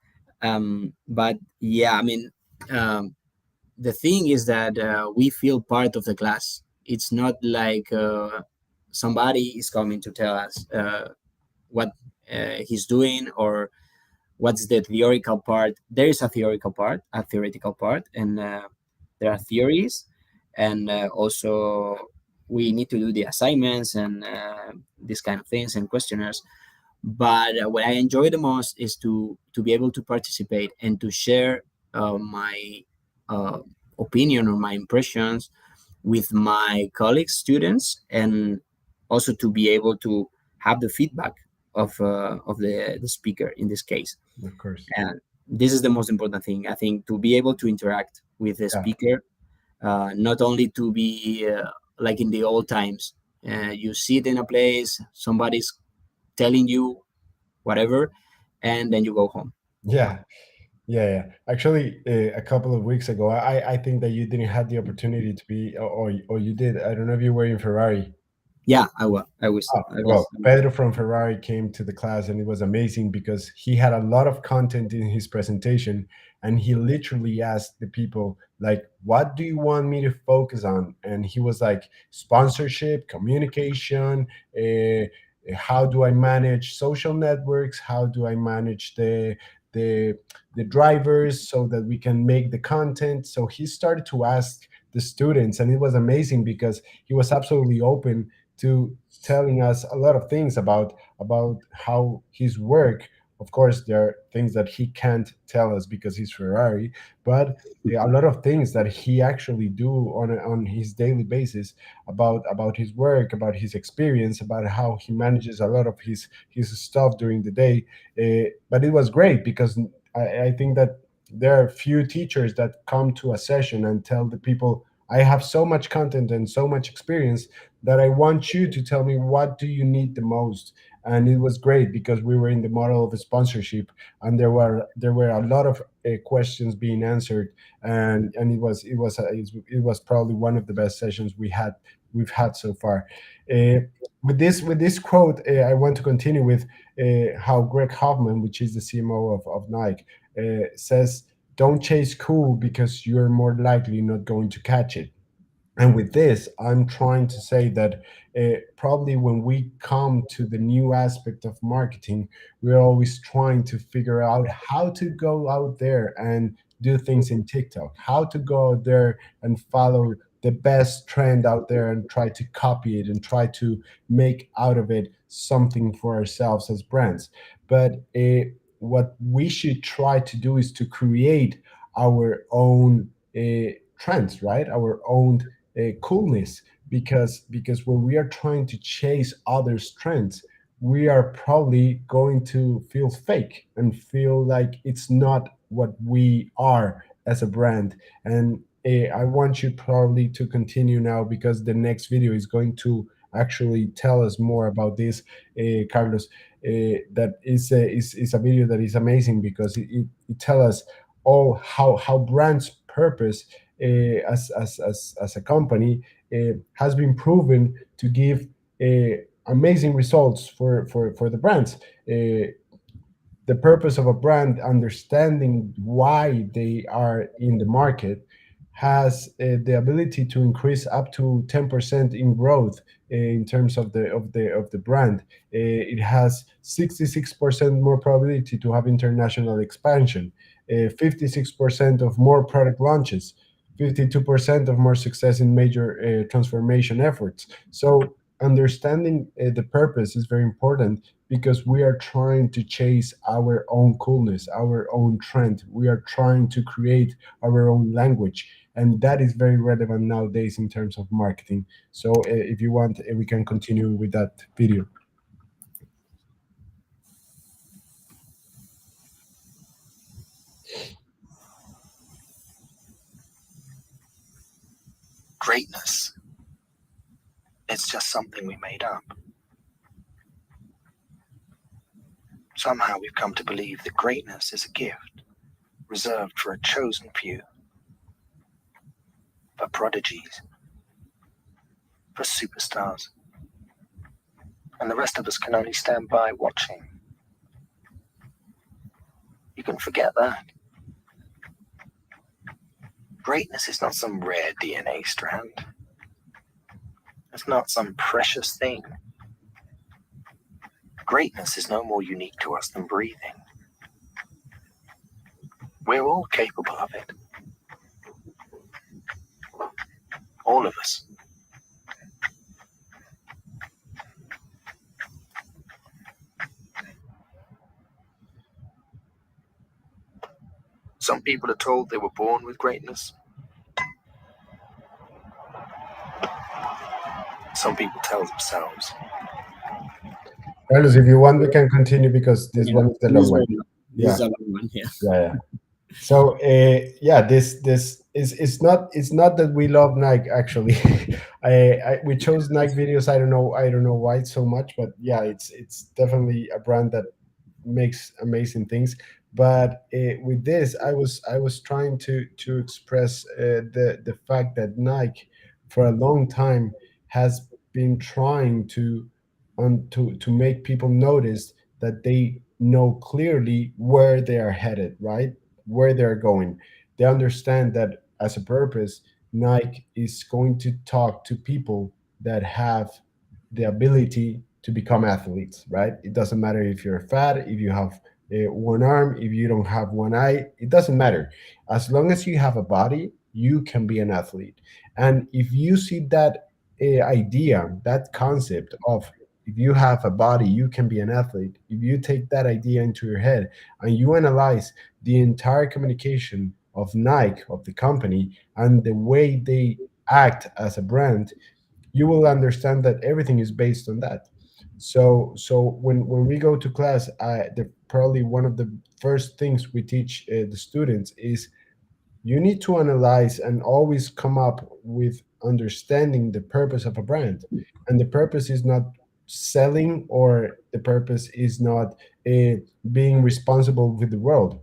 but yeah, I mean, um, the thing is that we feel part of the class. It's not like somebody is coming to tell us what he's doing or what's the theoretical part. There is a theoretical part, and there are theories, and also we need to do the assignments and these kind of things and questionnaires. But what I enjoy the most is to be able to participate and to share my uh, opinion or my impressions with my colleagues, students, and also to be able to have the feedback of the speaker in this case. Of course. And this is the most important thing, I think, to be able to interact with the Yeah. speaker, not only to be like in the old times. You sit in a place, somebody's telling you whatever, and then you go home. Yeah. Yeah, yeah. Actually, a couple of weeks ago, I think that you didn't have the opportunity to be, or you did. I don't know if you were in Ferrari. Yeah, I was. I was. Oh, I well, was. Pedro from Ferrari came to the class and it was amazing because he had a lot of content in his presentation and he literally asked the people like, what do you want me to focus on? And he was like, sponsorship, communication, how do I manage social networks? How do I manage the the drivers so that we can make the content? So he started to ask the students and it was amazing because he was absolutely open to telling us a lot of things about how his work. Of course, there are things that he can't tell us because he's Ferrari, but there are a lot of things that he actually do on his daily basis about his work, about his experience, about how he manages a lot of his stuff during the day. But it was great because I think that there are few teachers that come to a session and tell the people, I have so much content and so much experience that I want you to tell me what do you need the most. And it was great because we were in the model of a sponsorship, and there were a lot of questions being answered, and it was probably one of the best sessions we've had so far. With this quote, I want to continue with how Greg Hoffman, which is the CMO of Nike, says, "Don't chase cool because you're more likely not going to catch it." And with this, I'm trying to say that probably when we come to the new aspect of marketing, we're always trying to figure out how to go out there and do things in TikTok, how to go out there and follow the best trend out there and try to copy it and try to make out of it something for ourselves as brands. But what we should try to do is to create our own trends, right? Our own coolness, because when we are trying to chase others trends, we are probably going to feel fake and feel like it's not what we are as a brand. And I want you probably to continue now because the next video is going to actually tell us more about this, Carlos. That is a video that is amazing because it tells us all how brands purpose as a company has been proven to give amazing results for the brands. The purpose of a brand, understanding why they are in the market, has the ability to increase up to 10% in growth in terms of the brand. It has 66% more probability to have international expansion, 56% of more product launches, 52% of more success in major transformation efforts. So understanding the purpose is very important because we are trying to chase our own coolness, our own trend. We are trying to create our own language. And that is very relevant nowadays in terms of marketing. So if you want, we can continue with that video. Greatness. It's just something we made up. Somehow we've come to believe that greatness is a gift reserved for a chosen few, for prodigies, for superstars. And the rest of us can only stand by watching. You can forget that. Greatness is not some rare DNA strand. It's not some precious thing. Greatness is no more unique to us than breathing. We're all capable of it. All of us. Some people are told they were born with greatness. Some people tell themselves. Carlos, if you want, we can continue because this Yeah, one is the this long is one. very long. This Yeah, is a long one. Yeah. yeah, yeah. So yeah, this is it's not that we love Nike actually. We chose Nike videos. I don't know why so much, but yeah, it's definitely a brand that makes amazing things. But with this, I was trying to express the fact that Nike for a long time has been trying to make people notice that they know clearly where they are headed, right? Where they're going. They understand that as a purpose, Nike is going to talk to people that have the ability to become athletes, right? It doesn't matter if you're fat, if you have one arm, if you don't have one eye, it doesn't matter. As long as you have a body, you can be an athlete. And if you see that idea, that concept of if you have a body, you can be an athlete. If you take that idea into your head and you analyze the entire communication of Nike, of the company, and the way they act as a brand, you will understand that everything is based on that. So when we go to class, probably one of the first things we teach the students is you need to analyze and always come up with understanding the purpose of a brand. And the purpose is not selling, or the purpose is not being responsible with the world.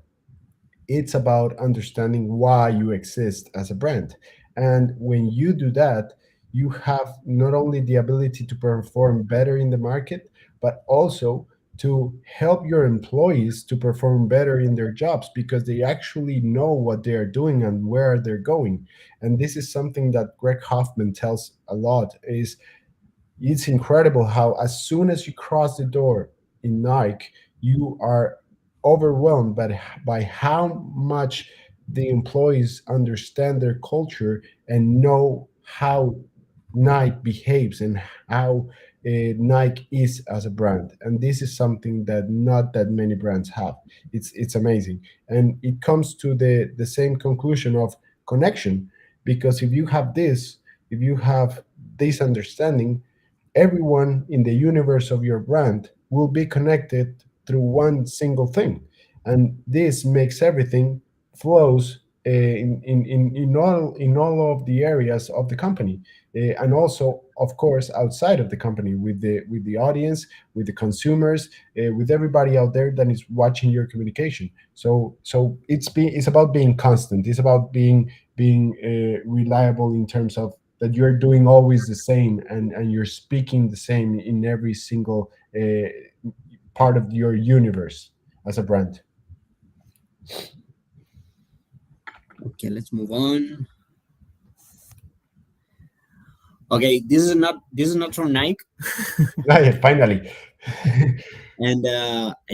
It's about understanding why you exist as a brand. And when you do that, you have not only the ability to perform better in the market, but also to help your employees to perform better in their jobs because they actually know what they are doing and where they're going. And this is something that Greg Hoffman tells a lot is it's incredible how as soon as you cross the door in Nike, you are overwhelmed by how much the employees understand their culture and know how Nike behaves and how Nike is as a brand. And this is something that not that many brands have. It's amazing, and it comes to the same conclusion of connection, because if you have this understanding, everyone in the universe of your brand will be connected through one single thing, and this makes everything flows in all of the areas of the company, and also of course outside of the company with the audience, with the consumers, with everybody out there that is watching your communication. So it's about being constant. It's about being reliable in terms of that you're doing always the same, and you're speaking the same in every single part of your universe as a brand. Okay, let's move on. Okay, this is not from Nike, Finally. and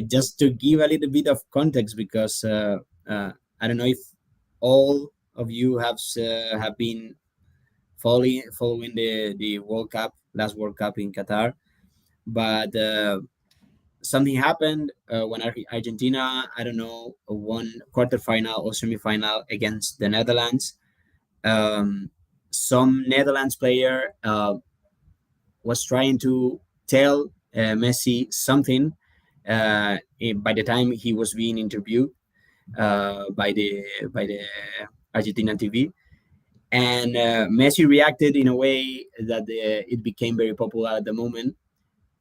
just to give a little bit of context, because I don't know if all of you have been following the World Cup, last World Cup in Qatar, but something happened when Argentina, I don't know, won quarterfinal or semifinal against the Netherlands. Um, some Netherlands player was trying to tell Messi something by the time he was being interviewed by the Argentinian TV, and Messi reacted in a way that it became very popular at the moment.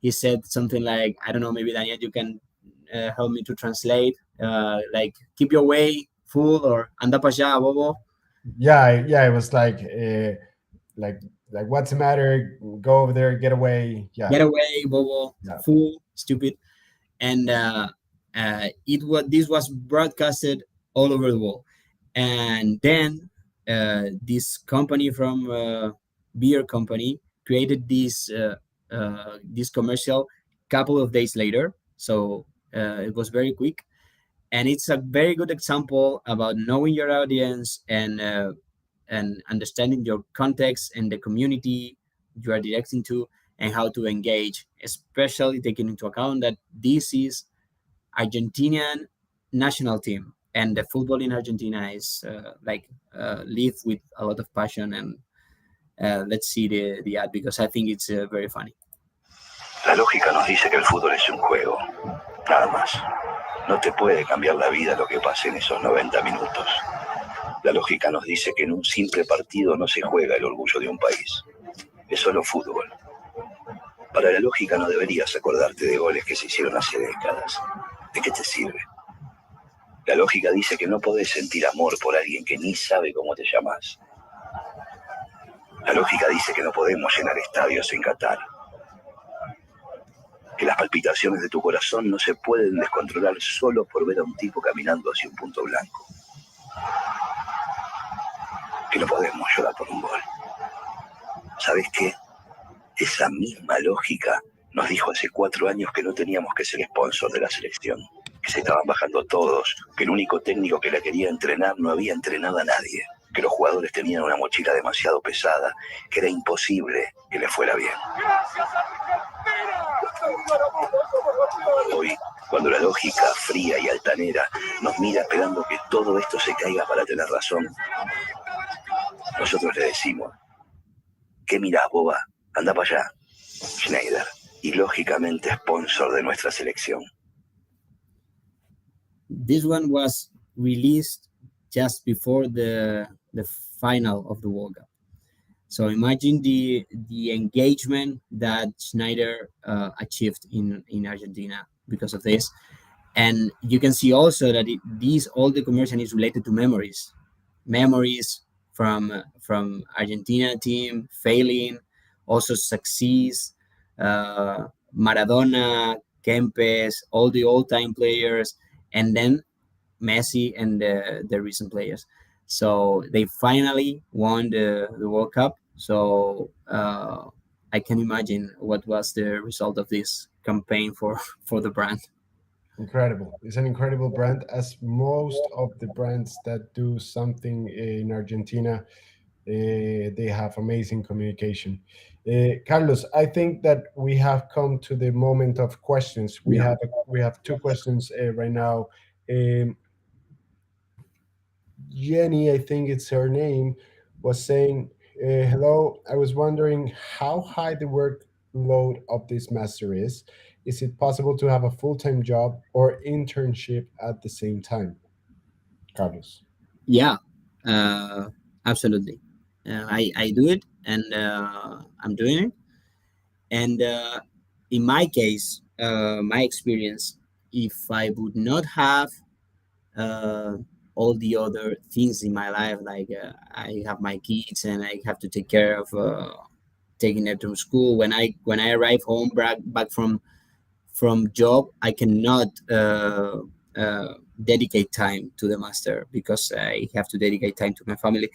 He said something like, I don't know, maybe Daniel, you can help me to translate, like keep your way, fool, or anda pa allá, bobo. Yeah, it was like what's the matter? Go over there, get away. Yeah, Get away, bobo, yeah. fool, stupid. And this was broadcasted all over the world. And then this company from beer company created this commercial couple of days later. So it was very quick, and it's a very good example about knowing your audience and understanding your context and the community you are directing to, and how to engage, especially taking into account that this is Argentinian national team, and the football in Argentina is live with a lot of passion. And let's see the ad, because I think it's very funny. La lógica nos dice que el fútbol es un juego, nada más. No te puede cambiar la vida lo que pase en esos 90 minutos. La lógica nos dice que en un simple partido no se juega el orgullo de un país. Es solo fútbol. Para la lógica no deberías acordarte de goles que se hicieron hace décadas. ¿De qué te sirve? La lógica dice que no podés sentir amor por alguien que ni sabe cómo te llamas. La lógica dice que no podemos llenar estadios en Qatar. Que las palpitaciones de tu corazón no se pueden descontrolar solo por ver a un tipo caminando hacia un punto blanco. Que no podemos llorar por un gol. ¿Sabes qué? Esa misma lógica nos dijo hace 4 años que no teníamos que ser sponsor de la selección, que se estaban bajando todos, que el único técnico que la quería entrenar no había entrenado a nadie, que los jugadores tenían una mochila demasiado pesada, que era imposible que les fuera bien. Hoy, cuando la lógica fría y altanera nos mira esperando que todo esto se caiga para tener razón, nosotros le decimos: ¿qué mirás, boba? Anda para allá. Schneider, y lógicamente sponsor de nuestra selección. This one was released just before the final of the World Cup. So imagine the engagement that Schneider achieved in Argentina because of this. And you can see also that all the commercial is related to memories from Argentina team failing, also success, Maradona, Kempes, all the old-time players, and then Messi and the recent players. So they finally won the World Cup. So I can imagine what was the result of this campaign for the brand. Incredible. It's an incredible brand, as most of the brands that do something in Argentina, they have amazing communication. Carlos, I think that we have come to the moment of questions. We have 2 questions right now. Um, Jenny, I think it's her name, was saying, "Hello, I was wondering how high the workload of this master is. Is it possible to have a full-time job or internship at the same time?" Carlos. Yeah, absolutely. I do it, and I'm doing it. And in my case, my experience, if I would not have uh, all the other things in my life, like I have my kids and I have to take care of taking them to school. When I arrive home back from job, I cannot dedicate time to the master because I have to dedicate time to my family.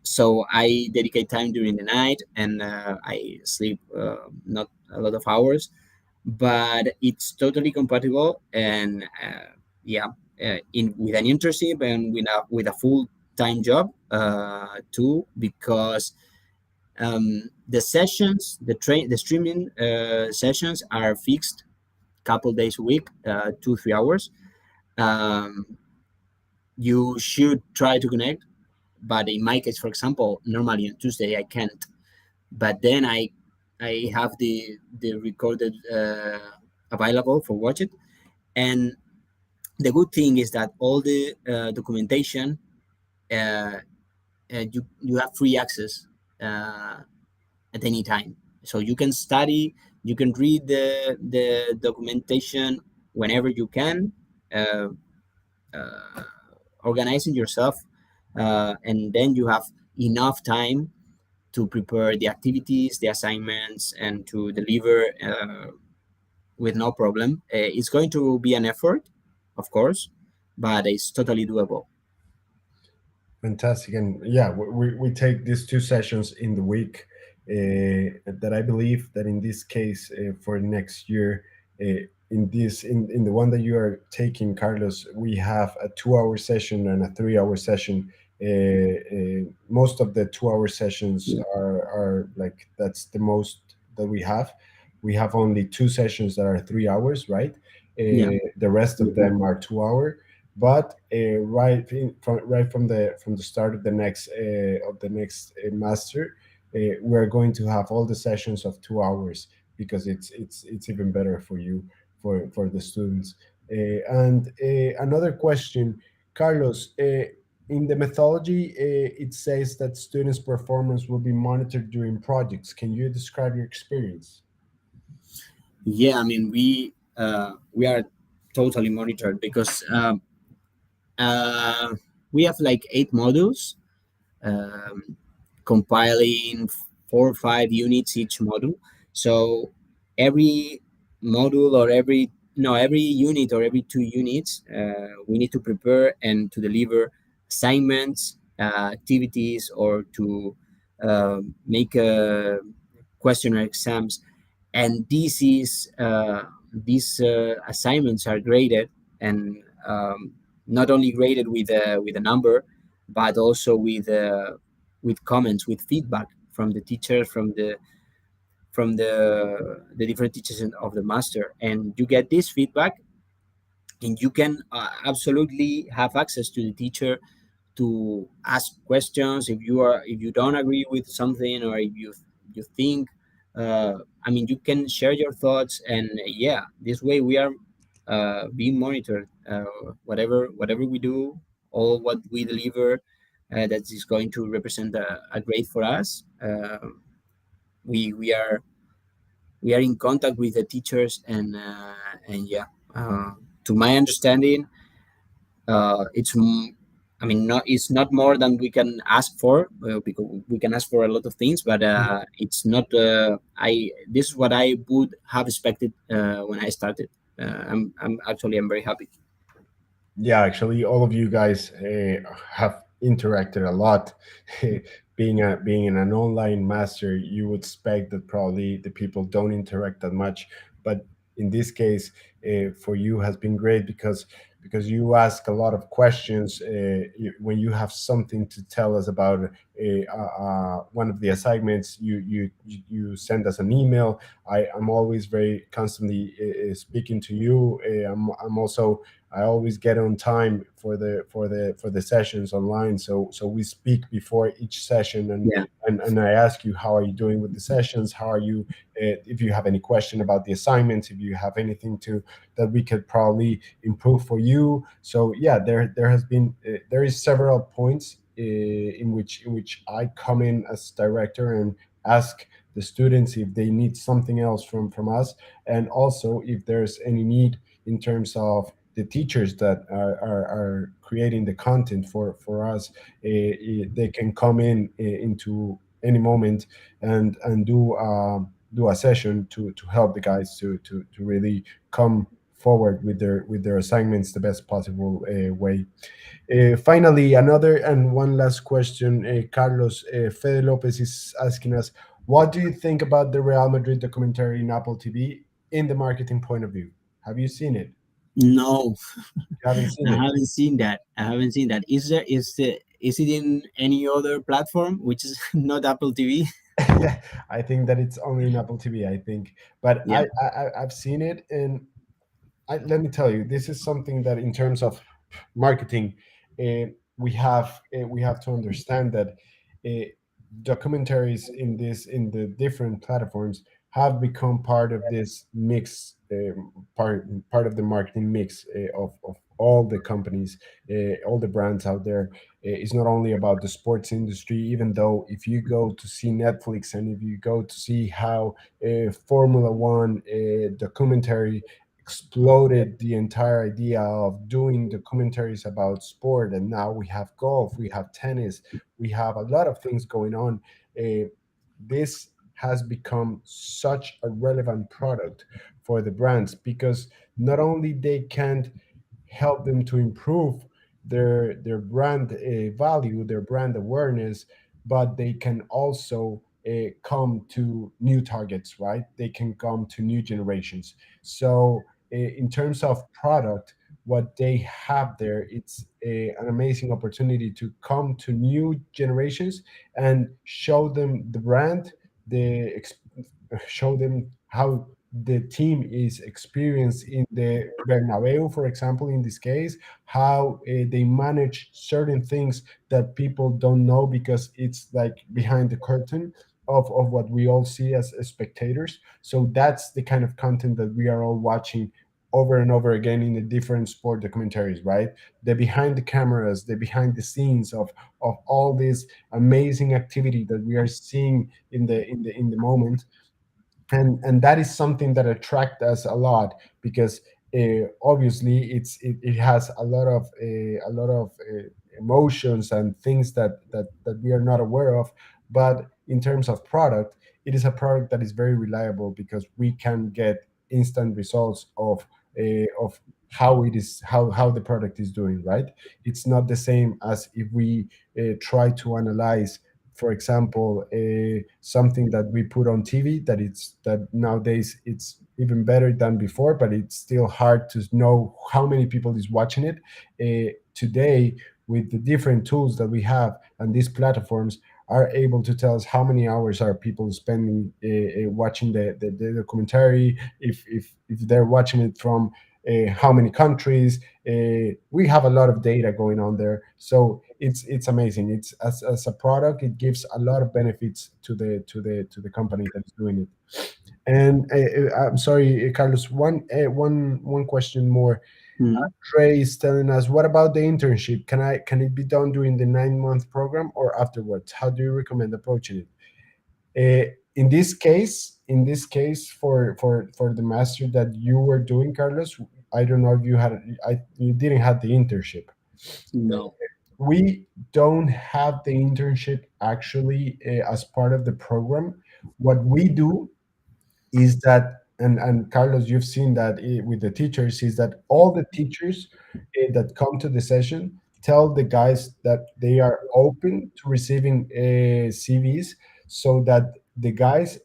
So I dedicate time during the night, and I sleep not a lot of hours, but it's totally compatible. And yeah, in with an internship and with a full time job too, because the streaming sessions are fixed, couple days a week, 2-3 hours. Um, you should try to connect, but in my case, for example, normally on Tuesday I can't, but then I have the recorded available for watch it. And the good thing is that all the documentation, uh, you have free access at any time, so you can study, you can read the documentation whenever you can, uh, uh, organizing yourself, and then you have enough time to prepare the activities, the assignments, and to deliver with no problem. It's going to be an effort, of course, but it's totally doable. Fantastic. And yeah, we take these two sessions in the week. That I believe that in this case, for next year, in the one that you are taking, Carlos, we have a 2 hour session and a 3 hour session. Most of the 2 hour sessions Yeah, are like that's the most that we have. We have only two sessions that are 3 hours, right? yeah, The rest of them are 2 hour, but right from the start of the next master, we're going to have all the sessions of 2 hours because it's even better for you, for the students. And another question, Carlos. In the methodology, it says that students' performance will be monitored during projects. Can you describe your experience? yeah. I mean, we are totally monitored because uh, we have like 8 modules, um, compiling 4 or 5 units each module. So every module or every unit or every 2 units, we need to prepare and to deliver assignments, activities, or to make questionnaire exams. And these assignments are graded, and not only graded with a number, but also with comments, with feedback from the teachers, from the different teachers of the master. And you get this feedback, and you can absolutely have access to the teacher to ask questions if you don't agree with something, or if you think, I mean, you can share your thoughts. And yeah, this way we are being monitored. Whatever we do, all what we deliver, that is going to represent a grade for us. We are in contact with the teachers, and yeah, to my understanding, I mean, it's not more than we can ask for, because we can ask for a lot of things, but it's not. This is what I would have expected when I started. I'm very happy. Yeah, actually, all of you guys have interacted a lot. Being in an online master, you would expect that probably the people don't interact that much, but in this case, for you has been great because you ask a lot of questions. When you have something to tell us about one of the assignments, you send us an email. I'm always very constantly speaking to you. I'm also I always get on time for the sessions online. So we speak before each session, Yeah, and I ask you how are you doing with the sessions? How are you? If you have any question about the assignments, if you have anything to that we could probably improve for you. So yeah, there is several points in which I come in as director and ask the students if they need something else from us, and also if there's any need in terms of the teachers that are creating the content for us. They can come into any moment and do a session to help the guys to really come forward with their assignments the best possible way. Finally, another and one last question, Carlos. Fede Lopez is asking us, what do you think about the Real Madrid documentary in Apple TV in the marketing point of view? Have you seen it? no, You haven't seen I it. haven't seen that. I haven't seen that. Is it in any other platform which is not Apple TV? I think that it's only in Apple TV. I think, but Yeah, I've seen it, and let me tell you, this is something that in terms of marketing, we have to understand that uh, documentaries in the different platforms have become part of this mix, part of the marketing mix of all the companies, all the brands out there. It's not only about the sports industry, even though if you go to see Netflix and if you go to see how Formula One documentary exploded the entire idea of doing documentaries about sport. And now we have golf, we have tennis, we have a lot of things going on. This has become such a relevant product for the brands, because not only they can help them to improve their brand value, their brand awareness, but they can also come to new targets, right? They can come to new generations. So in terms of product, what they have there, it's an amazing opportunity to come to new generations and show them the brand, the show them how the team is experienced in the Bernabeu, for example, in this case, how they manage certain things that people don't know because it's like behind the curtain of what we all see as spectators. So that's the kind of content that we are all watching over and over again in the different sport documentaries, right? The behind the cameras, the behind the scenes of all this amazing activity that we are seeing in the moment. And that is something that attract us a lot, because obviously it has a lot of emotions and things that we are not aware of. But in terms of product, it is a product that is very reliable, because we can get instant results of how it is, how the product is doing, right? It's not the same as if we try to analyze, for example, something that we put on TV, that nowadays it's even better than before, but it's still hard to know how many people is watching it. Today, with the different tools that we have, and these platforms are able to tell us how many hours are people spending watching the documentary, if they're watching it from how many countries. We have a lot of data going on there, so it's amazing. It's as a product, it gives a lot of benefits to the company that's doing it. And I'm sorry, Carlos, one question more. Mhm. Trey is telling us, what about the internship? Can it be done during the 9-month program or afterwards? How do you recommend approaching it? In this case, for the master that you were doing, Carlos, I don't know if you didn't have the internship. No. We don't have the internship actually as part of the program. What we do is that, and Carlos, you've seen that with the teachers, is that all the teachers that come to the session tell the guys that they are open to receiving CVs, so that the guys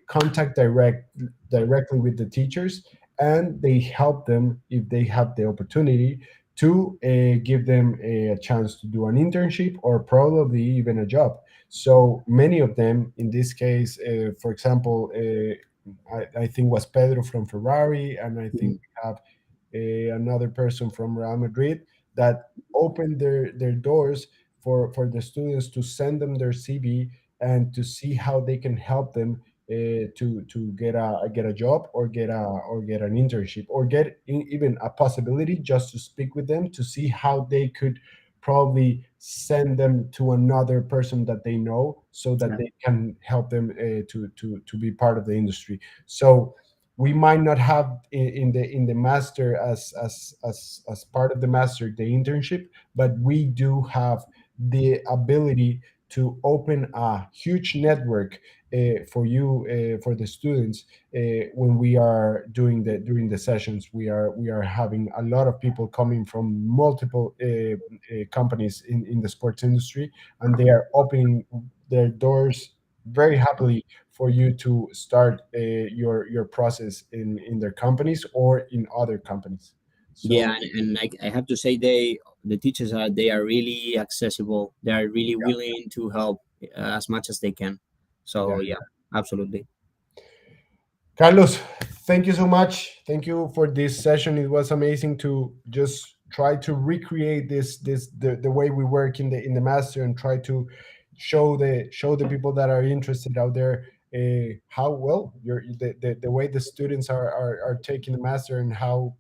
contact directly with the teachers, and they help them if they have the opportunity to give them a chance to do an internship or probably even a job. So many of them, in this case, for example, I think was Pedro from Ferrari, and I think Mhm. we have another person from Real Madrid, that opened their doors for the students to send them their CV and to see how they can help them to get a job, or get an internship, or get even a possibility just to speak with them, to see how they could probably send them to another person that they know, so that Yeah. they can help them to be part of the industry. So we might not have in the master, as part of the master, the internship, but we do have the ability to open a huge network for the students. When we are doing the during the sessions, we are having a lot of people coming from multiple companies in the sports industry, and they are opening their doors very happily for you to start your process in their companies or in other companies. Yeah, So and I have to say, the teachers they are really accessible. They are really willing to help as much as they can. yeah. So yeah, absolutely. Carlos, thank you so much. Thank you for this session. It was amazing to just try to recreate the way we work in the master, and try to show the people that are interested out there how well the way the students are taking the master, and how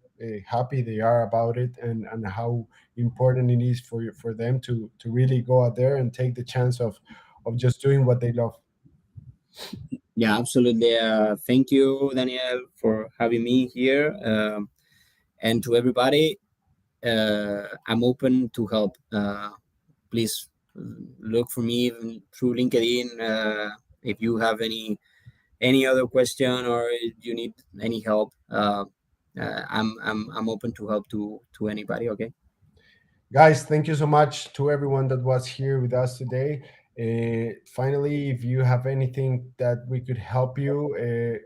happy they are about it, and how important it is for them to really go out there and take the chance of just doing what they love. Yeah, absolutely. Thank you, Daniel, for having me here. And to everybody, I'm open to help. Please look for me through LinkedIn. If you have any other question or you need any help, I'm open to help to anybody. Okay. Guys, thank you so much to everyone that was here with us today. Finally, if you have anything that we could help you,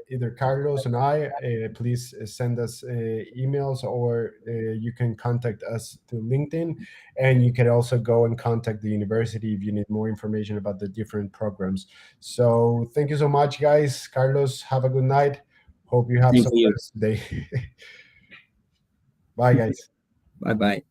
either Carlos and I, please send us emails, or you can contact us through LinkedIn. And you can also go and contact the university if you need more information about the different programs. So thank you so much, guys. Carlos, have a good night. Hope you have Thank some you. rest today. Bye, guys. Bye bye.